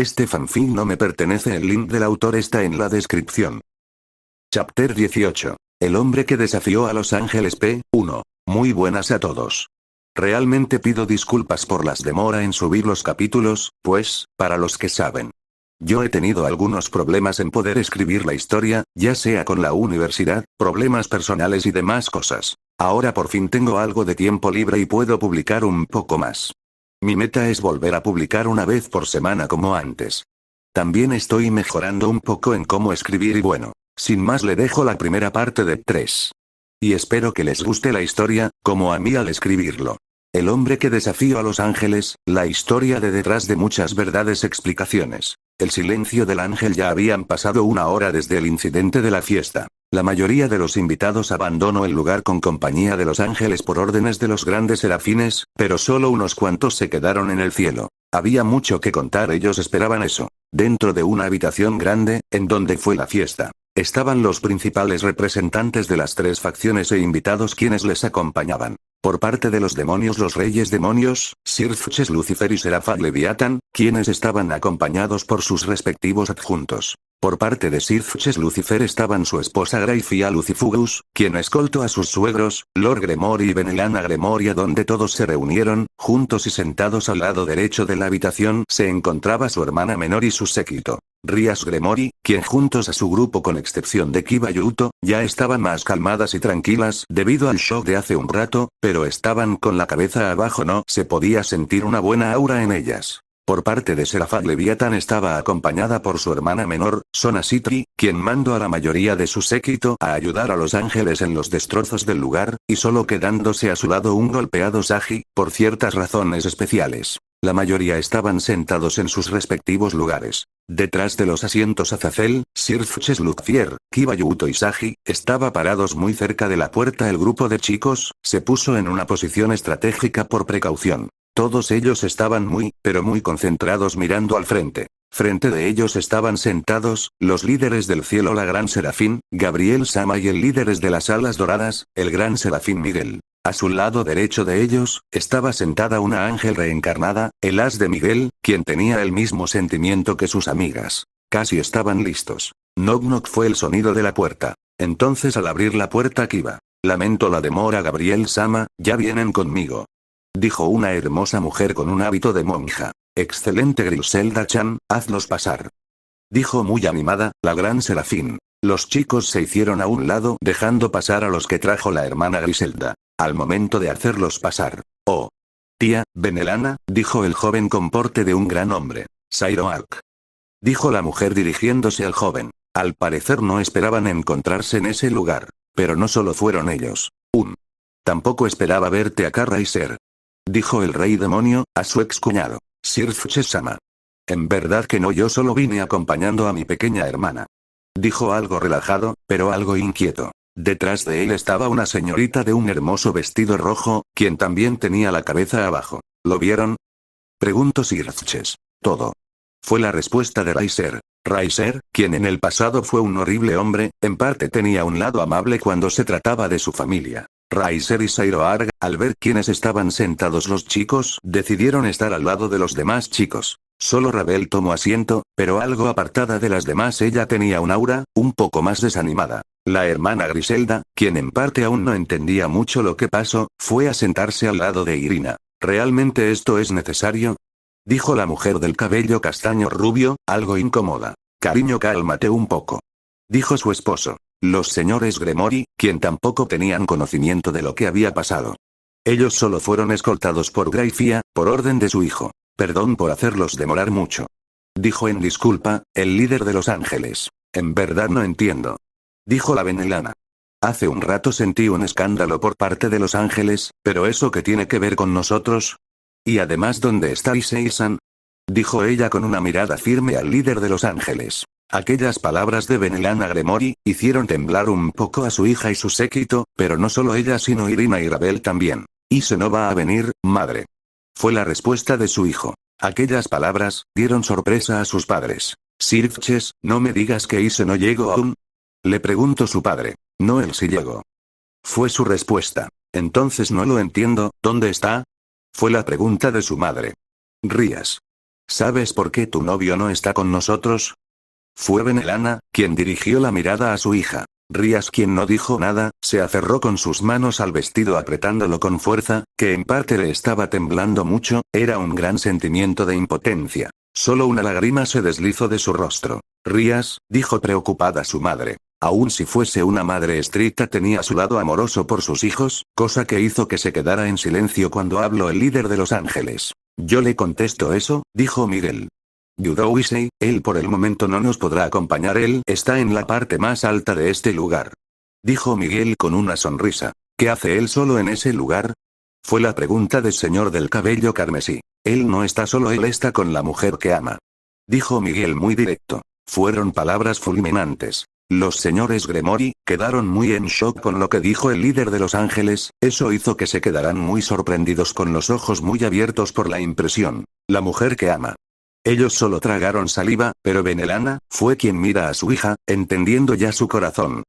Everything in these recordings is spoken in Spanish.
Este fanfic no me pertenece, el link del autor está en la descripción. Chapter 18. El hombre que desafió a los ángeles P1. Muy buenas a todos. Realmente pido disculpas por las demora en subir los capítulos, pues, para los que saben, yo he tenido algunos problemas en poder escribir la historia, ya sea con la universidad, problemas personales y demás cosas. Ahora por fin tengo algo de tiempo libre y puedo publicar un poco más. Mi meta es volver a publicar una vez por semana como antes. También estoy mejorando un poco en cómo escribir y bueno, sin más le dejo la primera parte de 3. Y espero que les guste la historia, como a mí al escribirlo. El hombre que desafió a los ángeles, la historia de detrás de muchas verdades explicaciones. El silencio del ángel. Ya habían pasado una hora desde el incidente de la fiesta. La mayoría de los invitados abandonó el lugar con compañía de los ángeles por órdenes de los grandes serafines, pero solo unos cuantos se quedaron en el cielo. Había mucho que contar, ellos esperaban eso. Dentro de una habitación grande, en donde fue la fiesta, estaban los principales representantes de las 3 facciones e invitados quienes les acompañaban. Por parte de los demonios, los reyes demonios, Sirfches, Lucifer y Serafat Leviatán, quienes estaban acompañados por sus respectivos adjuntos. Por parte de Sirfches Lucifer estaban su esposa Graifia Lucifugus, quien escoltó a sus suegros, Lord Gremory y Benelana Gremoria, donde todos se reunieron, juntos y sentados al lado derecho de la habitación se encontraba su hermana menor y su séquito. Rias Gremory, quien juntos a su grupo con excepción de Kiba Yuto, ya estaban más calmadas y tranquilas debido al shock de hace un rato, pero estaban con la cabeza abajo, no se podía sentir una buena aura en ellas. Por parte de Serafat Leviatán estaba acompañada por su hermana menor, Sona Sitri, quien mandó a la mayoría de su séquito a ayudar a los ángeles en los destrozos del lugar, y solo quedándose a su lado un golpeado Sagi, por ciertas razones especiales. La mayoría estaban sentados en sus respectivos lugares. Detrás de los asientos Azazel, Sirfches Lucifer, Kiba Yuto y Sagi, estaba parados muy cerca de la puerta. El grupo de chicos se puso en una posición estratégica por precaución. Todos ellos estaban pero muy concentrados mirando al frente. Frente de ellos estaban sentados, los líderes del cielo, la gran serafín, Gabriel Sama, y el líderes de las alas doradas, el gran serafín Miguel. A su lado derecho de ellos, estaba sentada una ángel reencarnada, el as de Miguel, quien tenía el mismo sentimiento que sus amigas. Casi estaban listos. Knock knock fue el sonido de la puerta. Entonces al abrir la puerta Kiba, lamento la demora, Gabriel Sama, ya vienen conmigo, dijo una hermosa mujer con un hábito de monja. Excelente, Griselda-chan, hazlos pasar, dijo muy animada, la gran serafín. Los chicos se hicieron a un lado dejando pasar a los que trajo la hermana Griselda. Al momento de hacerlos pasar, oh, tía, Benelana, dijo el joven con porte de un gran hombre. Sairoark, dijo la mujer dirigiéndose al joven. Al parecer no esperaban encontrarse en ese lugar. Pero no solo fueron ellos. Tampoco esperaba verte acá, Raiser, dijo el rey demonio, a su excuñado, Sirfches-sama. En verdad que no, yo solo vine acompañando a mi pequeña hermana, dijo algo relajado, pero algo inquieto. Detrás de él estaba una señorita de un hermoso vestido rojo, quien también tenía la cabeza abajo. ¿Lo vieron?, preguntó Sirfches. Todo, fue la respuesta de Raiser. Raiser, quien en el pasado fue un horrible hombre, en parte tenía un lado amable cuando se trataba de su familia. Raiser y Sairoarg, al ver quiénes estaban sentados los chicos, decidieron estar al lado de los demás chicos. Solo Rabel tomó asiento, pero algo apartada de las demás. Ella tenía un aura, un poco más desanimada. La hermana Griselda, quien en parte aún no entendía mucho lo que pasó, fue a sentarse al lado de Irina. ¿Realmente esto es necesario?, dijo la mujer del cabello castaño rubio, algo incómoda. Cariño, cálmate un poco, dijo su esposo. Los señores Gremory, quien tampoco tenían conocimiento de lo que había pasado. Ellos solo fueron escoltados por Graifia, por orden de su hijo. Perdón por hacerlos demorar mucho, dijo en disculpa, el líder de los ángeles. En verdad no entiendo, dijo la Benelana. Hace un rato sentí un escándalo por parte de los ángeles, pero ¿eso qué tiene que ver con nosotros? Y además, ¿dónde está Issei-san?, dijo ella con una mirada firme al líder de los ángeles. Aquellas palabras de Benelana Gremory hicieron temblar un poco a su hija y su séquito, pero no solo ella sino Irina y Rabel también. Ise no va a venir, madre, fue la respuesta de su hijo. Aquellas palabras dieron sorpresa a sus padres. Sirfches, no me digas que Ise no llegó aún, le preguntó su padre. No, él sí llegó, fue su respuesta. Entonces no lo entiendo, ¿dónde está?, fue la pregunta de su madre. Rías, ¿Sabes por qué tu novio no está con nosotros? Fue Benelana, quien dirigió la mirada a su hija. Rías, quien no dijo nada, se aferró con sus manos al vestido apretándolo con fuerza, que en parte le estaba temblando mucho, era un gran sentimiento de impotencia. Solo una lágrima se deslizó de su rostro. Rías, dijo preocupada su madre. Aun si fuese una madre estricta tenía su lado amoroso por sus hijos, cosa que hizo que se quedara en silencio cuando habló el líder de Los Ángeles. Yo le contesto eso, dijo Miguel. Yudowisei, él por el momento no nos podrá acompañar, él está en la parte más alta de este lugar. Dijo Miguel con una sonrisa. ¿Qué hace él solo en ese lugar? Fue la pregunta del señor del cabello carmesí. Él no está solo, él está con la mujer que ama. Dijo Miguel muy directo. Fueron palabras fulminantes. Los señores Gremory quedaron muy en shock con lo que dijo el líder de Los Ángeles, eso hizo que se quedaran muy sorprendidos con los ojos muy abiertos por la impresión. La mujer que ama. Ellos solo tragaron saliva, pero Benelana fue quien mira a su hija, entendiendo ya su corazón.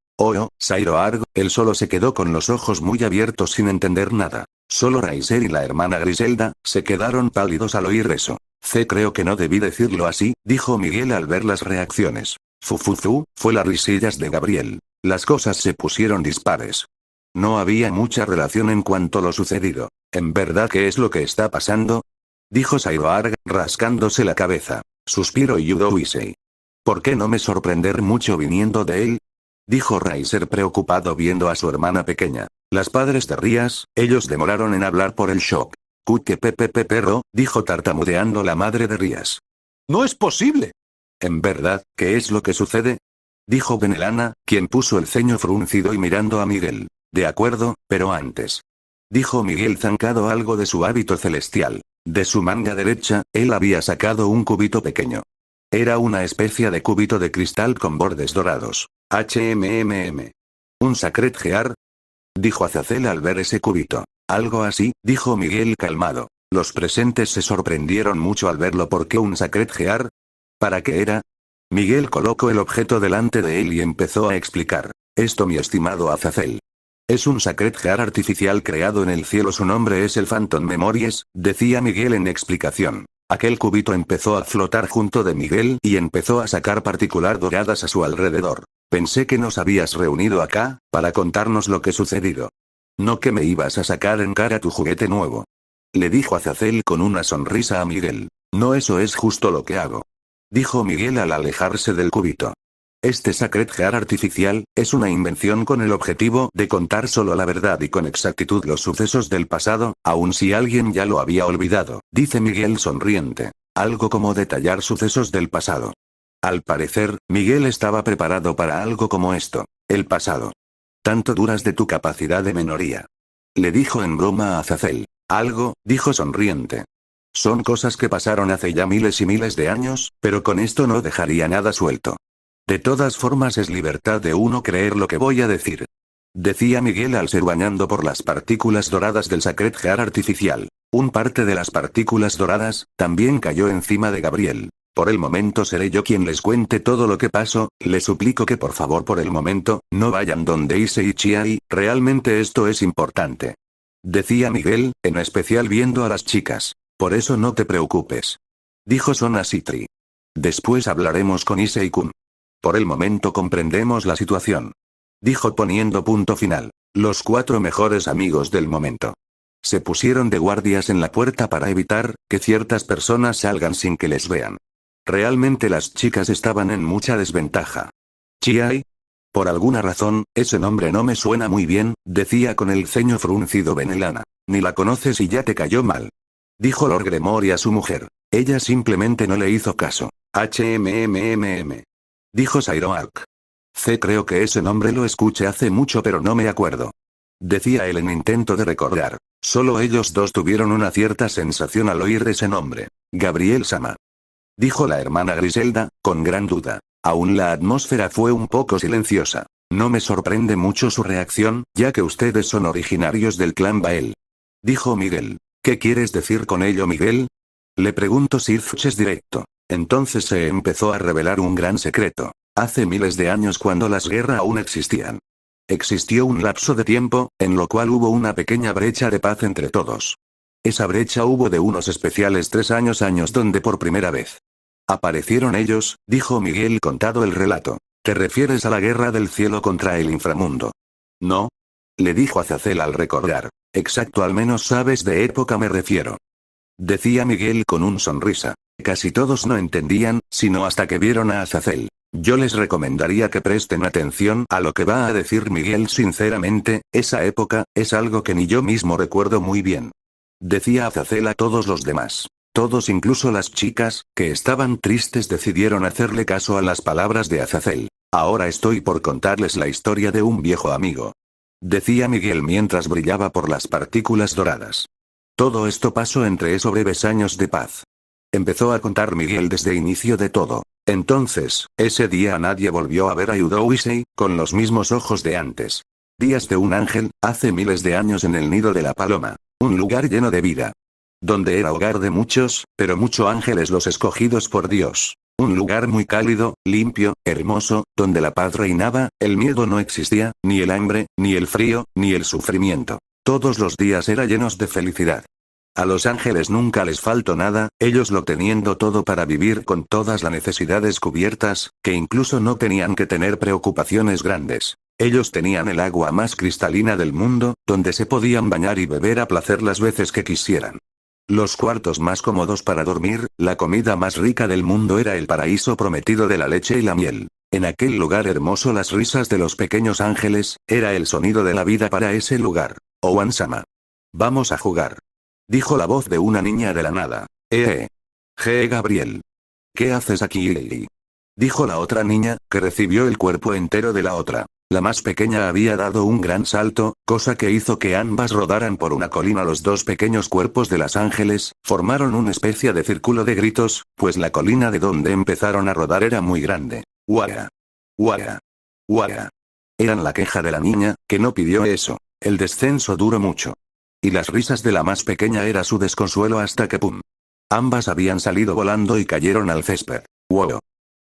Sairo Argo, él solo se quedó con los ojos muy abiertos sin entender nada. Solo Raiser y la hermana Griselda se quedaron pálidos al oír eso. Creo que no debí decirlo así, dijo Miguel al ver las reacciones. Fufuzu, fue las risillas de Gabriel. Las cosas se pusieron dispares. No había mucha relación en cuanto a lo sucedido. ¿En verdad qué es lo que está pasando? Dijo Sairoarg, rascándose la cabeza. Suspiro Yudowisei. ¿Por qué no me sorprender mucho viniendo de él? Dijo Raiser preocupado viendo a su hermana pequeña. Las padres de Rías, ellos demoraron en hablar por el shock. Que pepe perro, dijo tartamudeando la madre de Rías. ¡No es posible! ¿En verdad, qué es lo que sucede? Dijo Benelana, quien puso el ceño fruncido y mirando a Miguel. De acuerdo, pero antes. Dijo Miguel zancado algo de su hábito celestial. De su manga derecha, él había sacado un cubito pequeño. Era una especie de cubito de cristal con bordes dorados. ¿Un Sacred Gear? Dijo Azazel al ver ese cubito. Algo así, dijo Miguel calmado. Los presentes se sorprendieron mucho al verlo. ¿Por qué un Sacred Gear? ¿Para qué era? Miguel colocó el objeto delante de él y empezó a explicar. Esto, mi estimado Azazel. Es un Sacred Gear artificial creado en el cielo. Su nombre es el Phantom Memories, decía Miguel en explicación. Aquel cubito empezó a flotar junto de Miguel y empezó a sacar partículas doradas a su alrededor. Pensé que nos habías reunido acá, para contarnos lo que sucedido. No que me ibas a sacar en cara tu juguete nuevo. Le dijo Azazel con una sonrisa a Miguel. No, eso es justo lo que hago. Dijo Miguel al alejarse del cubito. Este Sacred Gear artificial, es una invención con el objetivo de contar solo la verdad y con exactitud los sucesos del pasado, aun si alguien ya lo había olvidado, dice Miguel sonriente. Algo como detallar sucesos del pasado. Al parecer, Miguel estaba preparado para algo como esto. El pasado. Tanto duras de tu capacidad de menoría. Le dijo en broma a Azazel. Algo, dijo sonriente. Son cosas que pasaron hace ya miles y miles de años, pero con esto no dejaría nada suelto. De todas formas es libertad de uno creer lo que voy a decir. Decía Miguel al ser bañando por las partículas doradas del Sacred Gear artificial. Un parte de las partículas doradas, también cayó encima de Gabriel. Por el momento seré yo quien les cuente todo lo que pasó, le suplico que por favor por el momento, no vayan donde Issei y Chiai, realmente esto es importante. Decía Miguel, en especial viendo a las chicas. Por eso no te preocupes. Dijo Sona Citri. Después hablaremos con Issei-kun. Por el momento comprendemos la situación. Dijo poniendo punto final. Los 4 mejores amigos del momento. Se pusieron de guardias en la puerta para evitar que ciertas personas salgan sin que les vean. Realmente las chicas estaban en mucha desventaja. Chiai. Por alguna razón, ese nombre no me suena muy bien, decía con el ceño fruncido Benelana. Ni la conoces y ya te cayó mal. Dijo Lord Gremory a su mujer. Ella simplemente no le hizo caso. Dijo Sairoark. Creo que ese nombre lo escuché hace mucho pero no me acuerdo. Decía él en intento de recordar. Solo ellos dos tuvieron una cierta sensación al oír ese nombre. Gabriel Sama. Dijo la hermana Griselda, con gran duda. Aún la atmósfera fue un poco silenciosa. No me sorprende mucho su reacción, ya que ustedes son originarios del clan Bael. Dijo Miguel. ¿Qué quieres decir con ello, Miguel? Le preguntó Sirfches directo. Entonces se empezó a revelar un gran secreto. Hace miles de años cuando las guerras aún existían. Existió un lapso de tiempo, en lo cual hubo una pequeña brecha de paz entre todos. Esa brecha hubo de unos especiales 3 años donde por primera vez aparecieron ellos, dijo Miguel contado el relato. ¿Te refieres a la guerra del cielo contra el inframundo? No. Le dijo Azazel al recordar. Exacto, al menos sabes de época me refiero. Decía Miguel con un sonrisa. Casi todos no entendían, sino hasta que vieron a Azazel. Yo les recomendaría que presten atención a lo que va a decir Miguel sinceramente, esa época, es algo que ni yo mismo recuerdo muy bien. Decía Azazel a todos los demás. Todos, incluso las chicas, que estaban tristes, decidieron hacerle caso a las palabras de Azazel. Ahora estoy por contarles la historia de un viejo amigo. Decía Miguel mientras brillaba por las partículas doradas. Todo esto pasó entre esos breves años de paz. Empezó a contar Miguel desde inicio de todo. Entonces, ese día nadie volvió a ver a Eudowisei, con los mismos ojos de antes. Días de un ángel, hace miles de años en el nido de la paloma. Un lugar lleno de vida. Donde era hogar de muchos, pero muchos ángeles los escogidos por Dios. Un lugar muy cálido, limpio, hermoso, donde la paz reinaba, el miedo no existía, ni el hambre, ni el frío, ni el sufrimiento. Todos los días eran llenos de felicidad. A los ángeles nunca les faltó nada, ellos lo teniendo todo para vivir con todas las necesidades cubiertas, que incluso no tenían que tener preocupaciones grandes. Ellos tenían el agua más cristalina del mundo, donde se podían bañar y beber a placer las veces que quisieran. Los cuartos más cómodos para dormir, la comida más rica del mundo era el paraíso prometido de la leche y la miel. En aquel lugar hermoso las risas de los pequeños ángeles, era el sonido de la vida para ese lugar. Owansama. Vamos a jugar. Dijo la voz de una niña de la nada. Gabriel. ¿Qué haces aquí, Lily? Dijo la otra niña, que recibió el cuerpo entero de la otra. La más pequeña había dado un gran salto, cosa que hizo que ambas rodaran por una colina. Los dos pequeños cuerpos de las ángeles, formaron una especie de círculo de gritos, pues la colina de donde empezaron a rodar era muy grande. Waga. Waga. Waga. Eran la queja de la niña, que no pidió eso. El descenso duró mucho. Y las risas de la más pequeña era su desconsuelo hasta que ¡pum! Ambas habían salido volando y cayeron al césped. ¡Wow!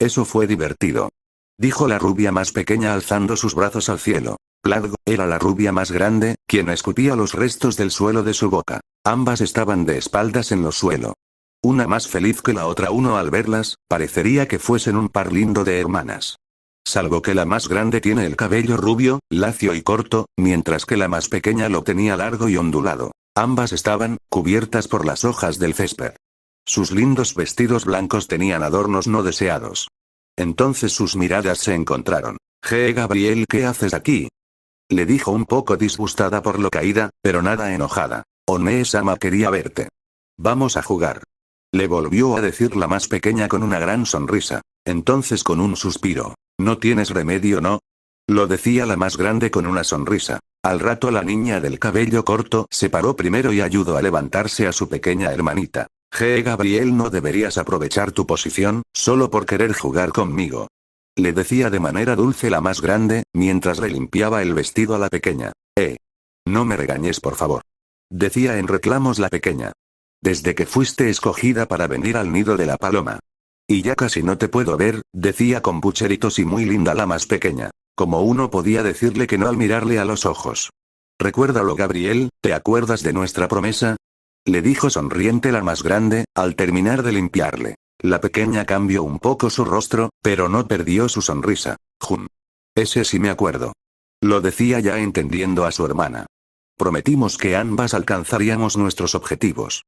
Eso fue divertido. Dijo la rubia más pequeña alzando sus brazos al cielo. Pladgo, era la rubia más grande, quien escupía los restos del suelo de su boca. Ambas estaban de espaldas en el suelo. Una más feliz que la otra. Uno al verlas, parecería que fuesen un par lindo de hermanas. Salvo que la más grande tiene el cabello rubio, lacio y corto, mientras que la más pequeña lo tenía largo y ondulado. Ambas estaban, cubiertas por las hojas del césped. Sus lindos vestidos blancos tenían adornos no deseados. Entonces sus miradas se encontraron. Gabriel, ¿qué haces aquí? Le dijo un poco disgustada por lo caída, pero nada enojada. One-sama quería verte. Vamos a jugar. Le volvió a decir la más pequeña con una gran sonrisa. Entonces con un suspiro. No tienes remedio, ¿no? Lo decía la más grande con una sonrisa. Al rato la niña del cabello corto se paró primero y ayudó a levantarse a su pequeña hermanita. Gabriel, no deberías aprovechar tu posición, solo por querer jugar conmigo. Le decía de manera dulce la más grande, mientras le limpiaba el vestido a la pequeña. No me regañes, por favor. Decía en reclamos la pequeña. Desde que fuiste escogida para venir al nido de la paloma. Y ya casi no te puedo ver, decía con pucheritos y muy linda la más pequeña. Como uno podía decirle que no al mirarle a los ojos. Recuérdalo, Gabriel, ¿te acuerdas de nuestra promesa? Le dijo sonriente la más grande, al terminar de limpiarle. La pequeña cambió un poco su rostro, pero no perdió su sonrisa. Ese sí me acuerdo. Lo decía ya entendiendo a su hermana. Prometimos que ambas alcanzaríamos nuestros objetivos.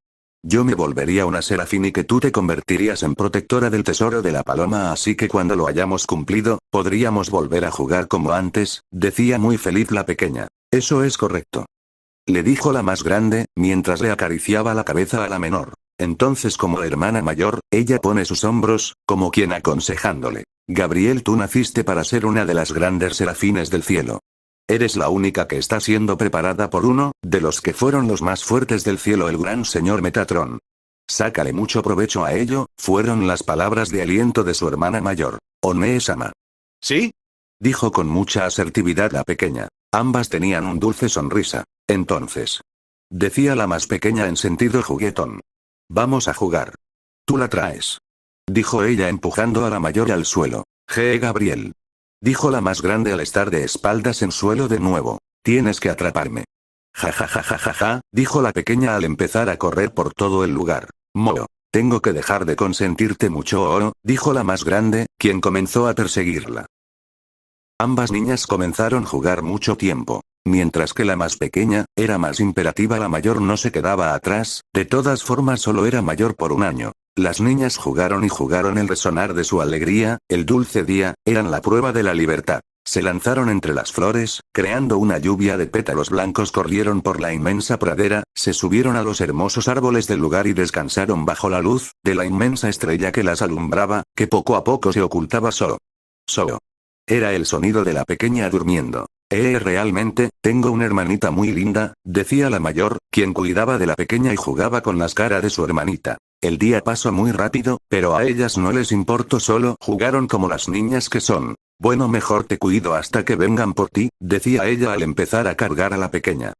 Yo me volvería una serafín y que tú te convertirías en protectora del tesoro de la paloma, así que cuando lo hayamos cumplido, podríamos volver a jugar como antes, decía muy feliz la pequeña. Eso es correcto. Le dijo la más grande, mientras le acariciaba la cabeza a la menor. Entonces como hermana mayor, ella pone sus hombros, como quien aconsejándole. Gabriel, tú naciste para ser una de las grandes serafines del cielo. Eres la única que está siendo preparada por uno, de los que fueron los más fuertes del cielo, el gran señor Metatron. Sácale mucho provecho a ello, fueron las palabras de aliento de su hermana mayor. One-sama. ¿Sí? Dijo con mucha asertividad la pequeña. Ambas tenían un dulce sonrisa. Entonces. Decía la más pequeña en sentido juguetón. Vamos a jugar. Tú la traes. Dijo ella empujando a la mayor al suelo. Gabriel. Dijo la más grande al estar de espaldas en suelo de nuevo. Tienes que atraparme. Ja ja ja ja ja ja, dijo la pequeña al empezar a correr por todo el lugar. Mo. Tengo que dejar de consentirte mucho, dijo la más grande, quien comenzó a perseguirla. Ambas niñas comenzaron a jugar mucho tiempo. Mientras que la más pequeña, era más imperativa, la mayor no se quedaba atrás, de todas formas solo era mayor por un año. Las niñas jugaron y jugaron, el resonar de su alegría, el dulce día, eran la prueba de la libertad. Se lanzaron entre las flores, creando una lluvia de pétalos blancos, corrieron por la inmensa pradera, se subieron a los hermosos árboles del lugar y descansaron bajo la luz de la inmensa estrella que las alumbraba, que poco a poco se ocultaba solo. Solo. Era el sonido de la pequeña durmiendo. Realmente, tengo una hermanita muy linda, decía la mayor, quien cuidaba de la pequeña y jugaba con las caras de su hermanita. El día pasó muy rápido, pero a ellas no les importó, solo jugaron como las niñas que son. Bueno, mejor te cuido hasta que vengan por ti, decía ella al empezar a cargar a la pequeña.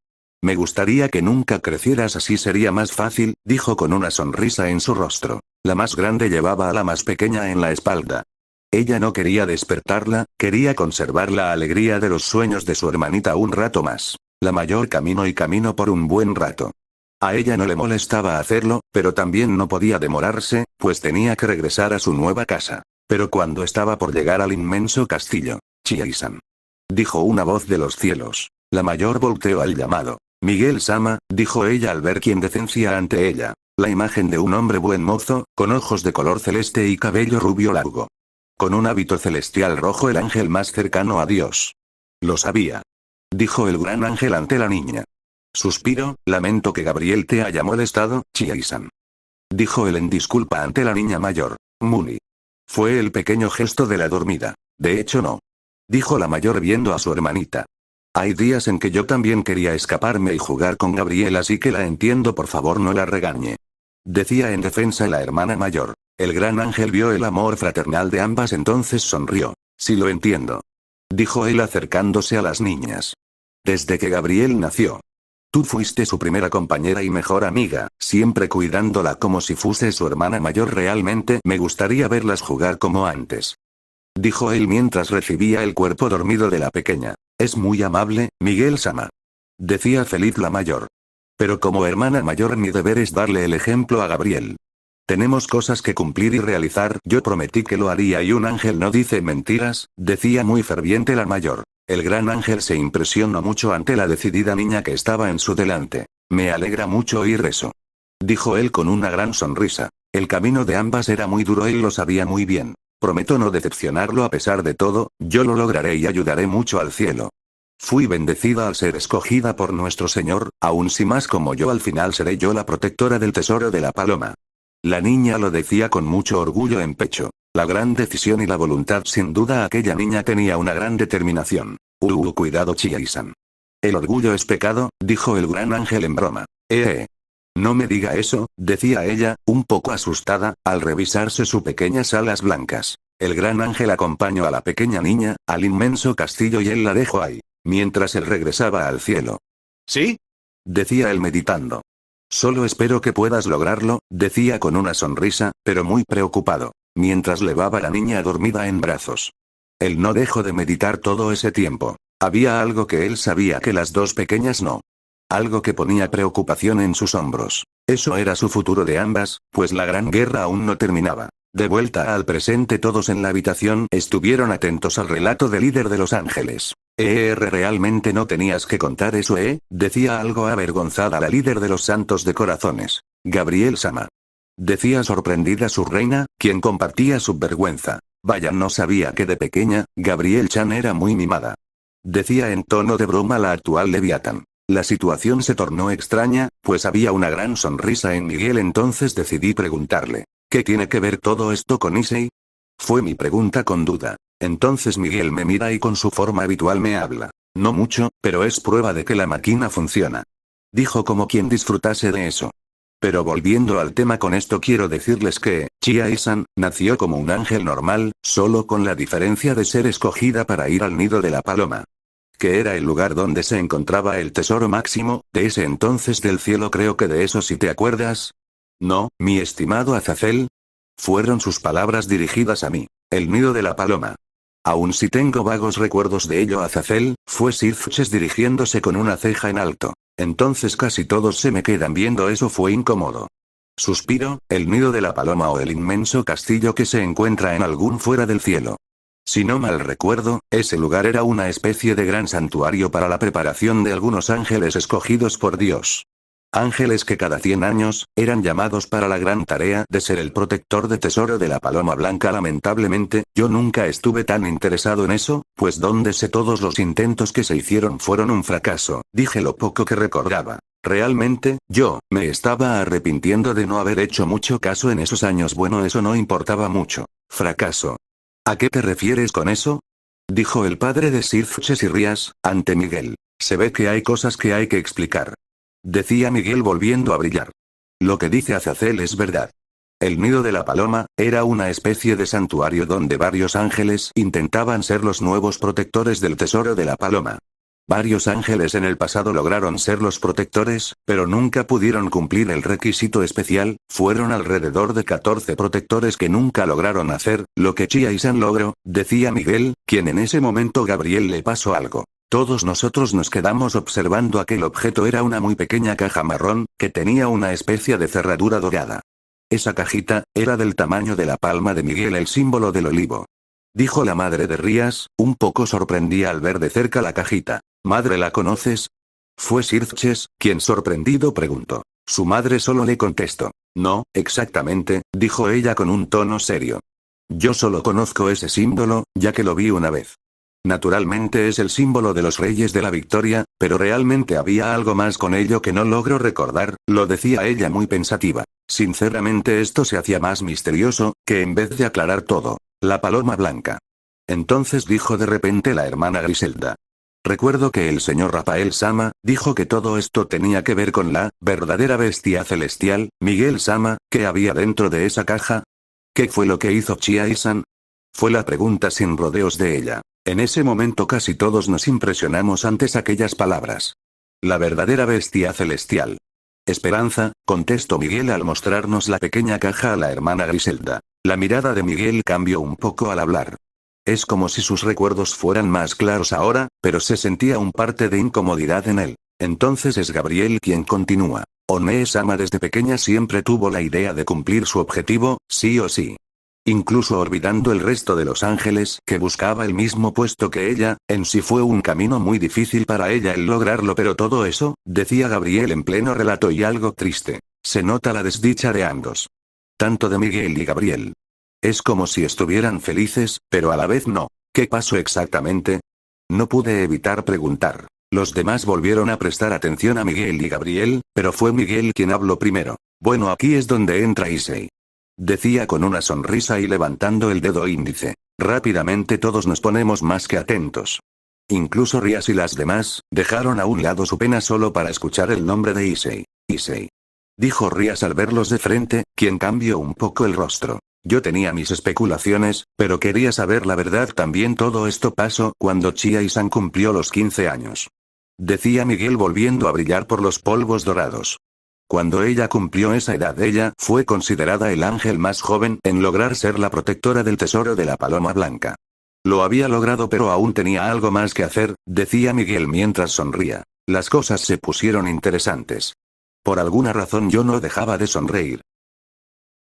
Me gustaría que nunca crecieras, así sería más fácil, dijo con una sonrisa en su rostro. La más grande llevaba a la más pequeña en la espalda. Ella no quería despertarla, quería conservar la alegría de los sueños de su hermanita un rato más. La mayor caminó y caminó por un buen rato. A ella no le molestaba hacerlo, pero también no podía demorarse, pues tenía que regresar a su nueva casa. Pero cuando estaba por llegar al inmenso castillo, Chie-san, dijo una voz de los cielos. La mayor volteó al llamado. Miguel-sama, dijo ella al ver quién decencia ante ella. La imagen de un hombre buen mozo, con ojos de color celeste y cabello rubio largo. Con un hábito celestial rojo, el ángel más cercano a Dios. Lo sabía. Dijo el gran ángel ante la niña. Suspiro, lamento que Gabriel te haya molestado, Chie-san. Dijo él en disculpa ante la niña mayor. Muni. Fue el pequeño gesto de la dormida. De hecho no. Dijo la mayor viendo a su hermanita. Hay días en que yo también quería escaparme y jugar con Gabriel, así que la entiendo, por favor no la regañe. Decía en defensa la hermana mayor. El gran ángel vio el amor fraternal de ambas, entonces sonrió. Sí lo entiendo. Dijo él acercándose a las niñas. Desde que Gabriel nació. Tú fuiste su primera compañera y mejor amiga, siempre cuidándola como si fuese su hermana mayor. Realmente me gustaría verlas jugar como antes. Dijo él mientras recibía el cuerpo dormido de la pequeña. Es muy amable, Miguel-sama. Decía feliz la mayor. Pero como hermana mayor mi deber es darle el ejemplo a Gabriel. Tenemos cosas que cumplir y realizar. Yo prometí que lo haría y un ángel no dice mentiras, decía muy ferviente la mayor. El gran ángel se impresionó mucho ante la decidida niña que estaba en su delante. Me alegra mucho oír eso. Dijo él con una gran sonrisa. El camino de ambas era muy duro, él lo sabía muy bien. Prometo no decepcionarlo a pesar de todo, yo lo lograré y ayudaré mucho al cielo. Fui bendecida al ser escogida por nuestro Señor, aún si más como yo al final seré yo la protectora del tesoro de la paloma. La niña lo decía con mucho orgullo en pecho. La gran decisión y la voluntad, sin duda aquella niña tenía una gran determinación. Cuidado Chie-san. El orgullo es pecado, dijo el gran ángel en broma. No me diga eso, decía ella, un poco asustada, al revisarse sus pequeñas alas blancas. El gran ángel acompañó a la pequeña niña, al inmenso castillo y él la dejó ahí, mientras él regresaba al cielo. ¿Sí? Decía él meditando. Solo espero que puedas lograrlo, decía con una sonrisa, pero muy preocupado, mientras levaba a la niña dormida en brazos. Él no dejó de meditar todo ese tiempo. Había algo que él sabía que las dos pequeñas no. Algo que ponía preocupación en sus hombros. Eso era su futuro de ambas, pues la gran guerra aún no terminaba. De vuelta al presente, todos en la habitación estuvieron atentos al relato del líder de los ángeles. Realmente no tenías que contar eso, decía algo avergonzada la líder de los santos de corazones. Gabriel-sama. Decía sorprendida su reina, quien compartía su vergüenza. Vaya, no sabía que de pequeña, Gabriel-chan era muy mimada. Decía en tono de broma la actual Leviatán. La situación se tornó extraña, pues había una gran sonrisa en Miguel, entonces decidí preguntarle. ¿Qué tiene que ver todo esto con Issei? Fue mi pregunta con duda. Entonces Miguel me mira y con su forma habitual me habla. No mucho, pero es prueba de que la máquina funciona. Dijo como quien disfrutase de eso. Pero volviendo al tema, con esto quiero decirles que, Chie-san, nació como un ángel normal, solo con la diferencia de ser escogida para ir al nido de la paloma. Que era el lugar donde se encontraba el tesoro máximo, de ese entonces del cielo, creo que de eso sí te acuerdas. No, mi estimado Azazel. Fueron sus palabras dirigidas a mí. El nido de la paloma. Aun si tengo vagos recuerdos de ello, Azazel, fue Sir Fuches dirigiéndose con una ceja en alto. Entonces casi todos se me quedan viendo, eso fue incómodo. Suspiro, el nido de la paloma o el inmenso castillo que se encuentra en algún fuera del cielo. Si no mal recuerdo, ese lugar era una especie de gran santuario para la preparación de algunos ángeles escogidos por Dios. Ángeles que cada 100 años, eran llamados para la gran tarea de ser el protector de tesoro de la paloma blanca. Lamentablemente, yo nunca estuve tan interesado en eso, pues donde sé todos los intentos que se hicieron fueron un fracaso, dije lo poco que recordaba. Realmente, yo, me estaba arrepintiendo de no haber hecho mucho caso en esos años. Bueno, eso no importaba mucho. Fracaso. ¿A qué te refieres con eso? Dijo el padre de Sirches y Rías, ante Miguel. Se ve que hay cosas que hay que explicar. Decía Miguel volviendo a brillar. Lo que dice Azazel es verdad. El nido de la paloma, era una especie de santuario donde varios ángeles intentaban ser los nuevos protectores del tesoro de la paloma. Varios ángeles en el pasado lograron ser los protectores, pero nunca pudieron cumplir el requisito especial. Fueron alrededor de 14 protectores que nunca lograron hacer lo que Chia-San logró, decía Miguel, quien en ese momento Gabriel le pasó algo. Todos nosotros nos quedamos observando aquel objeto. Era una muy pequeña caja marrón, que tenía una especie de cerradura dorada. Esa cajita, era del tamaño de la palma de Miguel, el símbolo del olivo. Dijo la madre de Rías, un poco sorprendida al ver de cerca la cajita. ¿Madre, la conoces? Fue Sirches, quien sorprendido preguntó. Su madre solo le contestó. No, exactamente, dijo ella con un tono serio. Yo solo conozco ese símbolo, ya que lo vi una vez. Naturalmente es el símbolo de los reyes de la victoria, pero realmente había algo más con ello que no logro recordar, lo decía ella muy pensativa. Sinceramente esto se hacía más misterioso, que en vez de aclarar todo. La paloma blanca. Entonces dijo de repente la hermana Griselda. Recuerdo que el señor Rafael Sama dijo que todo esto tenía que ver con la verdadera bestia celestial. Miguel Sama, ¿qué había dentro de esa caja? ¿Qué fue lo que hizo Chia-San? Fue la pregunta sin rodeos de ella. En ese momento casi todos nos impresionamos ante aquellas palabras. La verdadera bestia celestial. Esperanza, contestó Miguel al mostrarnos la pequeña caja a la hermana Griselda. La mirada de Miguel cambió un poco al hablar. Es como si sus recuerdos fueran más claros ahora, pero se sentía un parte de incomodidad en él. Entonces es Gabriel quien continúa. One-sama desde pequeña siempre tuvo la idea de cumplir su objetivo, sí o sí. Incluso olvidando el resto de los ángeles que buscaba el mismo puesto que ella, en sí fue un camino muy difícil para ella el lograrlo, pero todo eso, decía Gabriel en pleno relato y algo triste. Se nota la desdicha de ambos. Tanto de Miguel y Gabriel. Es como si estuvieran felices, pero a la vez no. ¿Qué pasó exactamente? No pude evitar preguntar. Los demás volvieron a prestar atención a Miguel y Gabriel, pero fue Miguel quien habló primero. Bueno, aquí es donde entra Issei. Decía con una sonrisa y levantando el dedo índice. Rápidamente todos nos ponemos más que atentos. Incluso Rías y las demás, dejaron a un lado su pena solo para escuchar el nombre de Issei. Issei. Dijo Rías al verlos de frente, quien cambió un poco el rostro. Yo tenía mis especulaciones, pero quería saber la verdad también. Todo esto pasó cuando Chia-San cumplió los 15 años. Decía Miguel volviendo a brillar por los polvos dorados. Cuando ella cumplió esa edad, ella fue considerada el ángel más joven en lograr ser la protectora del tesoro de la paloma blanca. Lo había logrado, pero aún tenía algo más que hacer, decía Miguel mientras sonría. Las cosas se pusieron interesantes. Por alguna razón yo no dejaba de sonreír.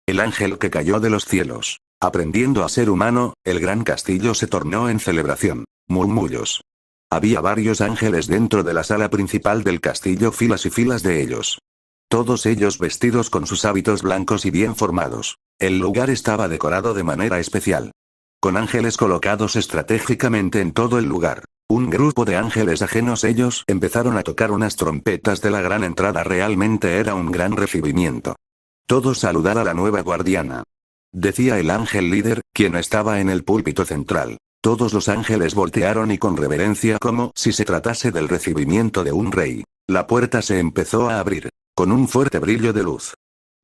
El ángel que cayó de los cielos. Aprendiendo a ser humano, el gran castillo se tornó en celebración. Murmullos. Había varios ángeles dentro de la sala principal del castillo, filas y filas de ellos. Todos ellos vestidos con sus hábitos blancos y bien formados. El lugar estaba decorado de manera especial. Con ángeles colocados estratégicamente en todo el lugar. Un grupo de ángeles ajenos ellos empezaron a tocar unas trompetas de la gran entrada. Realmente era un gran recibimiento. Todos saludar a la nueva guardiana. Decía el ángel líder, quien estaba en el púlpito central. Todos los ángeles voltearon y con reverencia, como si se tratase del recibimiento de un rey. La puerta se empezó a abrir. Con un fuerte brillo de luz.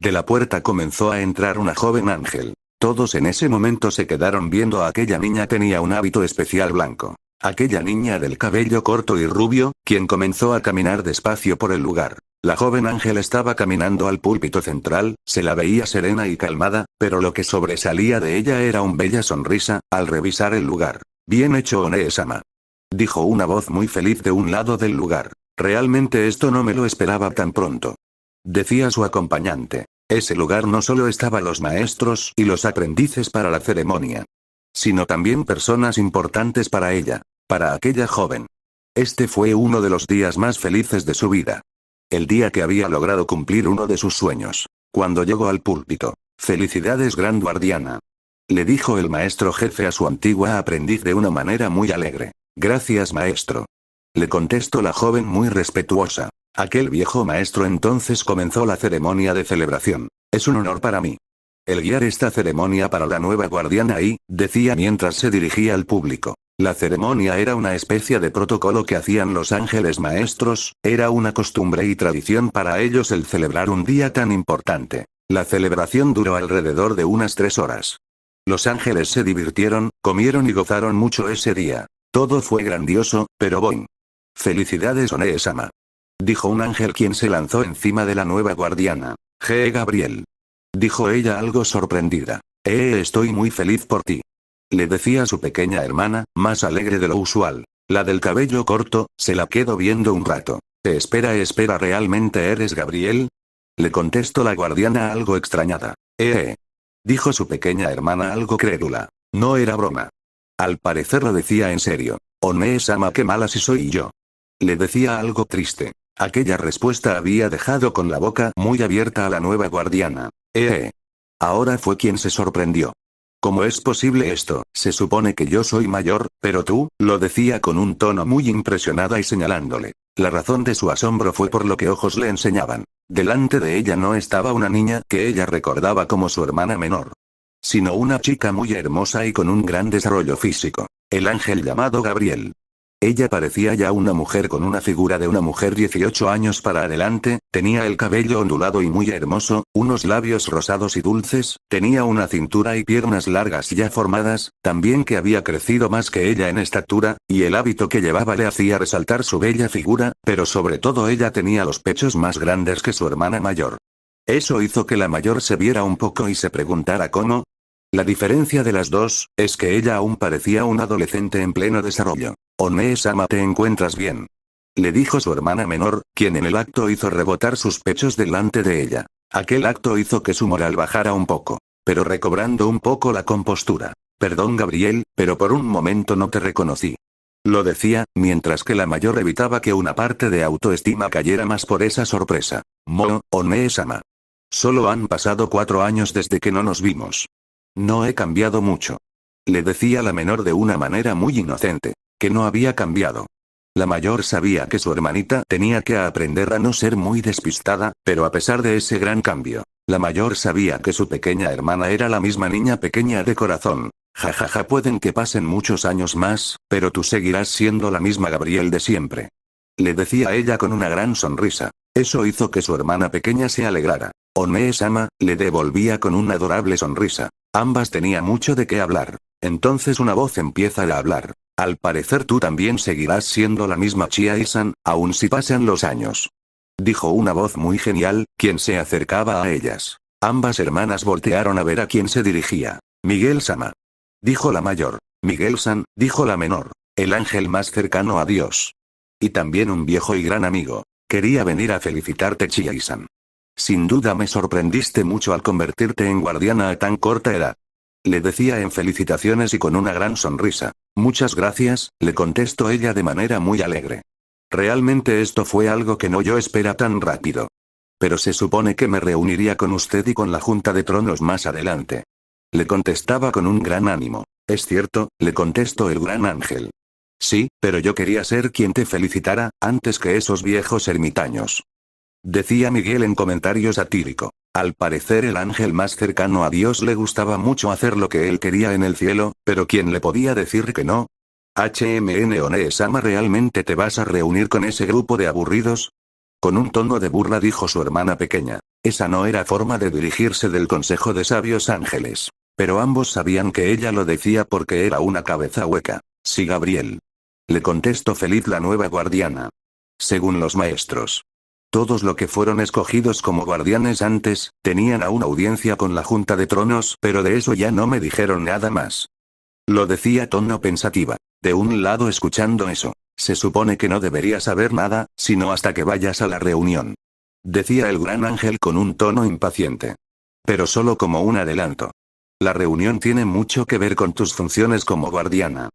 De la puerta comenzó a entrar una joven ángel. Todos en ese momento se quedaron viendo a aquella niña. Tenía un hábito especial blanco. Aquella niña del cabello corto y rubio, quien comenzó a caminar despacio por el lugar. La joven ángel estaba caminando al púlpito central, se la veía serena y calmada, pero lo que sobresalía de ella era una bella sonrisa, al revisar el lugar. Bien hecho, One-sama. Dijo una voz muy feliz de un lado del lugar. Realmente esto no me lo esperaba tan pronto. Decía su acompañante. Ese lugar no solo estaba los maestros y los aprendices para la ceremonia, sino también personas importantes para ella, para aquella joven. Este fue uno de los días más felices de su vida. El día que había logrado cumplir uno de sus sueños. Cuando llegó al púlpito. Felicidades, gran guardiana. Le dijo el maestro jefe a su antigua aprendiz de una manera muy alegre. Gracias, maestro. Le contestó la joven muy respetuosa. Aquel viejo maestro entonces comenzó la ceremonia de celebración. Es un honor para mí el guiar esta ceremonia para la nueva guardiana y, decía mientras se dirigía al público. La ceremonia era una especie de protocolo que hacían los ángeles maestros, era una costumbre y tradición para ellos el celebrar un día tan importante. La celebración duró alrededor de unas 3 horas. Los ángeles se divirtieron, comieron y gozaron mucho ese día. Todo fue grandioso, pero boing. Felicidades, One-sama. Dijo un ángel quien se lanzó encima de la nueva guardiana. Gabriel. Dijo ella algo sorprendida. Estoy muy feliz por ti. Le decía a su pequeña hermana, más alegre de lo usual. La del cabello corto, se la quedó viendo un rato. Espera, ¿realmente eres Gabriel? Le contestó la guardiana algo extrañada. Dijo su pequeña hermana algo crédula. No era broma. Al parecer lo decía en serio. One-sama, qué mala si soy yo. Le decía algo triste. Aquella respuesta había dejado con la boca muy abierta a la nueva guardiana. Ahora fue quien se sorprendió. ¿Cómo es posible esto? Se supone que yo soy mayor, pero tú, lo decía con un tono muy impresionada y señalándole. La razón de su asombro fue por lo que ojos le enseñaban. Delante de ella no estaba una niña que ella recordaba como su hermana menor, sino una chica muy hermosa y con un gran desarrollo físico. El ángel llamado Gabriel. Ella parecía ya una mujer con una figura de una mujer 18 años para adelante, tenía el cabello ondulado y muy hermoso, unos labios rosados y dulces, tenía una cintura y piernas largas ya formadas, también que había crecido más que ella en estatura, y el hábito que llevaba le hacía resaltar su bella figura, pero sobre todo ella tenía los pechos más grandes que su hermana mayor. Eso hizo que la mayor se viera un poco y se preguntara cómo. La diferencia de las dos, es que ella aún parecía un adolescente en pleno desarrollo. One-sama, ¿te encuentras bien? Le dijo su hermana menor, quien en el acto hizo rebotar sus pechos delante de ella. Aquel acto hizo que su moral bajara un poco, pero recobrando un poco la compostura. Perdón, Gabriel, pero por un momento no te reconocí. Lo decía, mientras que la mayor evitaba que una parte de autoestima cayera más por esa sorpresa. One-sama. Solo han pasado 4 años desde que no nos vimos. No he cambiado mucho. Le decía la menor de una manera muy inocente. Que no había cambiado. La mayor sabía que su hermanita tenía que aprender a no ser muy despistada, pero a pesar de ese gran cambio, la mayor sabía que su pequeña hermana era la misma niña pequeña de corazón. Jajaja, pueden que pasen muchos años más, pero tú seguirás siendo la misma Gabriel de siempre. Le decía ella con una gran sonrisa. Eso hizo que su hermana pequeña se alegrara. One-sama, le devolvía con una adorable sonrisa. Ambas tenían mucho de qué hablar. Entonces una voz empieza a hablar. Al parecer tú también seguirás siendo la misma Chia-san, aun si pasan los años. Dijo una voz muy genial, quien se acercaba a ellas. Ambas hermanas voltearon a ver a quién se dirigía. Miguel-sama. Dijo la mayor. Miguel-san, dijo la menor. El ángel más cercano a Dios. Y también un viejo y gran amigo. Quería venir a felicitarte, Chia-san. Sin duda me sorprendiste mucho al convertirte en guardiana a tan corta edad. Le decía en felicitaciones y con una gran sonrisa. Muchas gracias, le contestó ella de manera muy alegre. Realmente esto fue algo que no yo espera tan rápido. Pero se supone que me reuniría con usted y con la Junta de Tronos más adelante. Le contestaba con un gran ánimo. Es cierto, le contestó el gran ángel. Sí, pero yo quería ser quien te felicitara, antes que esos viejos ermitaños. Decía Miguel en comentario satírico. Al parecer el ángel más cercano a Dios le gustaba mucho hacer lo que él quería en el cielo, pero ¿quién le podía decir que no? One-sama, ¿realmente te vas a reunir con ese grupo de aburridos? Con un tono de burla dijo su hermana pequeña. Esa no era forma de dirigirse del consejo de sabios ángeles. Pero ambos sabían que ella lo decía porque era una cabeza hueca. Sí, Gabriel. Le contestó feliz la nueva guardiana. Según los maestros. Todos los que fueron escogidos como guardianes antes, tenían aún audiencia con la Junta de Tronos, pero de eso ya no me dijeron nada más. Lo decía tono pensativa. De un lado escuchando eso, Se supone que no deberías saber nada, sino hasta que vayas a la reunión. Decía el gran ángel con un tono impaciente. Pero solo como un adelanto. La reunión tiene mucho que ver con tus funciones como guardiana.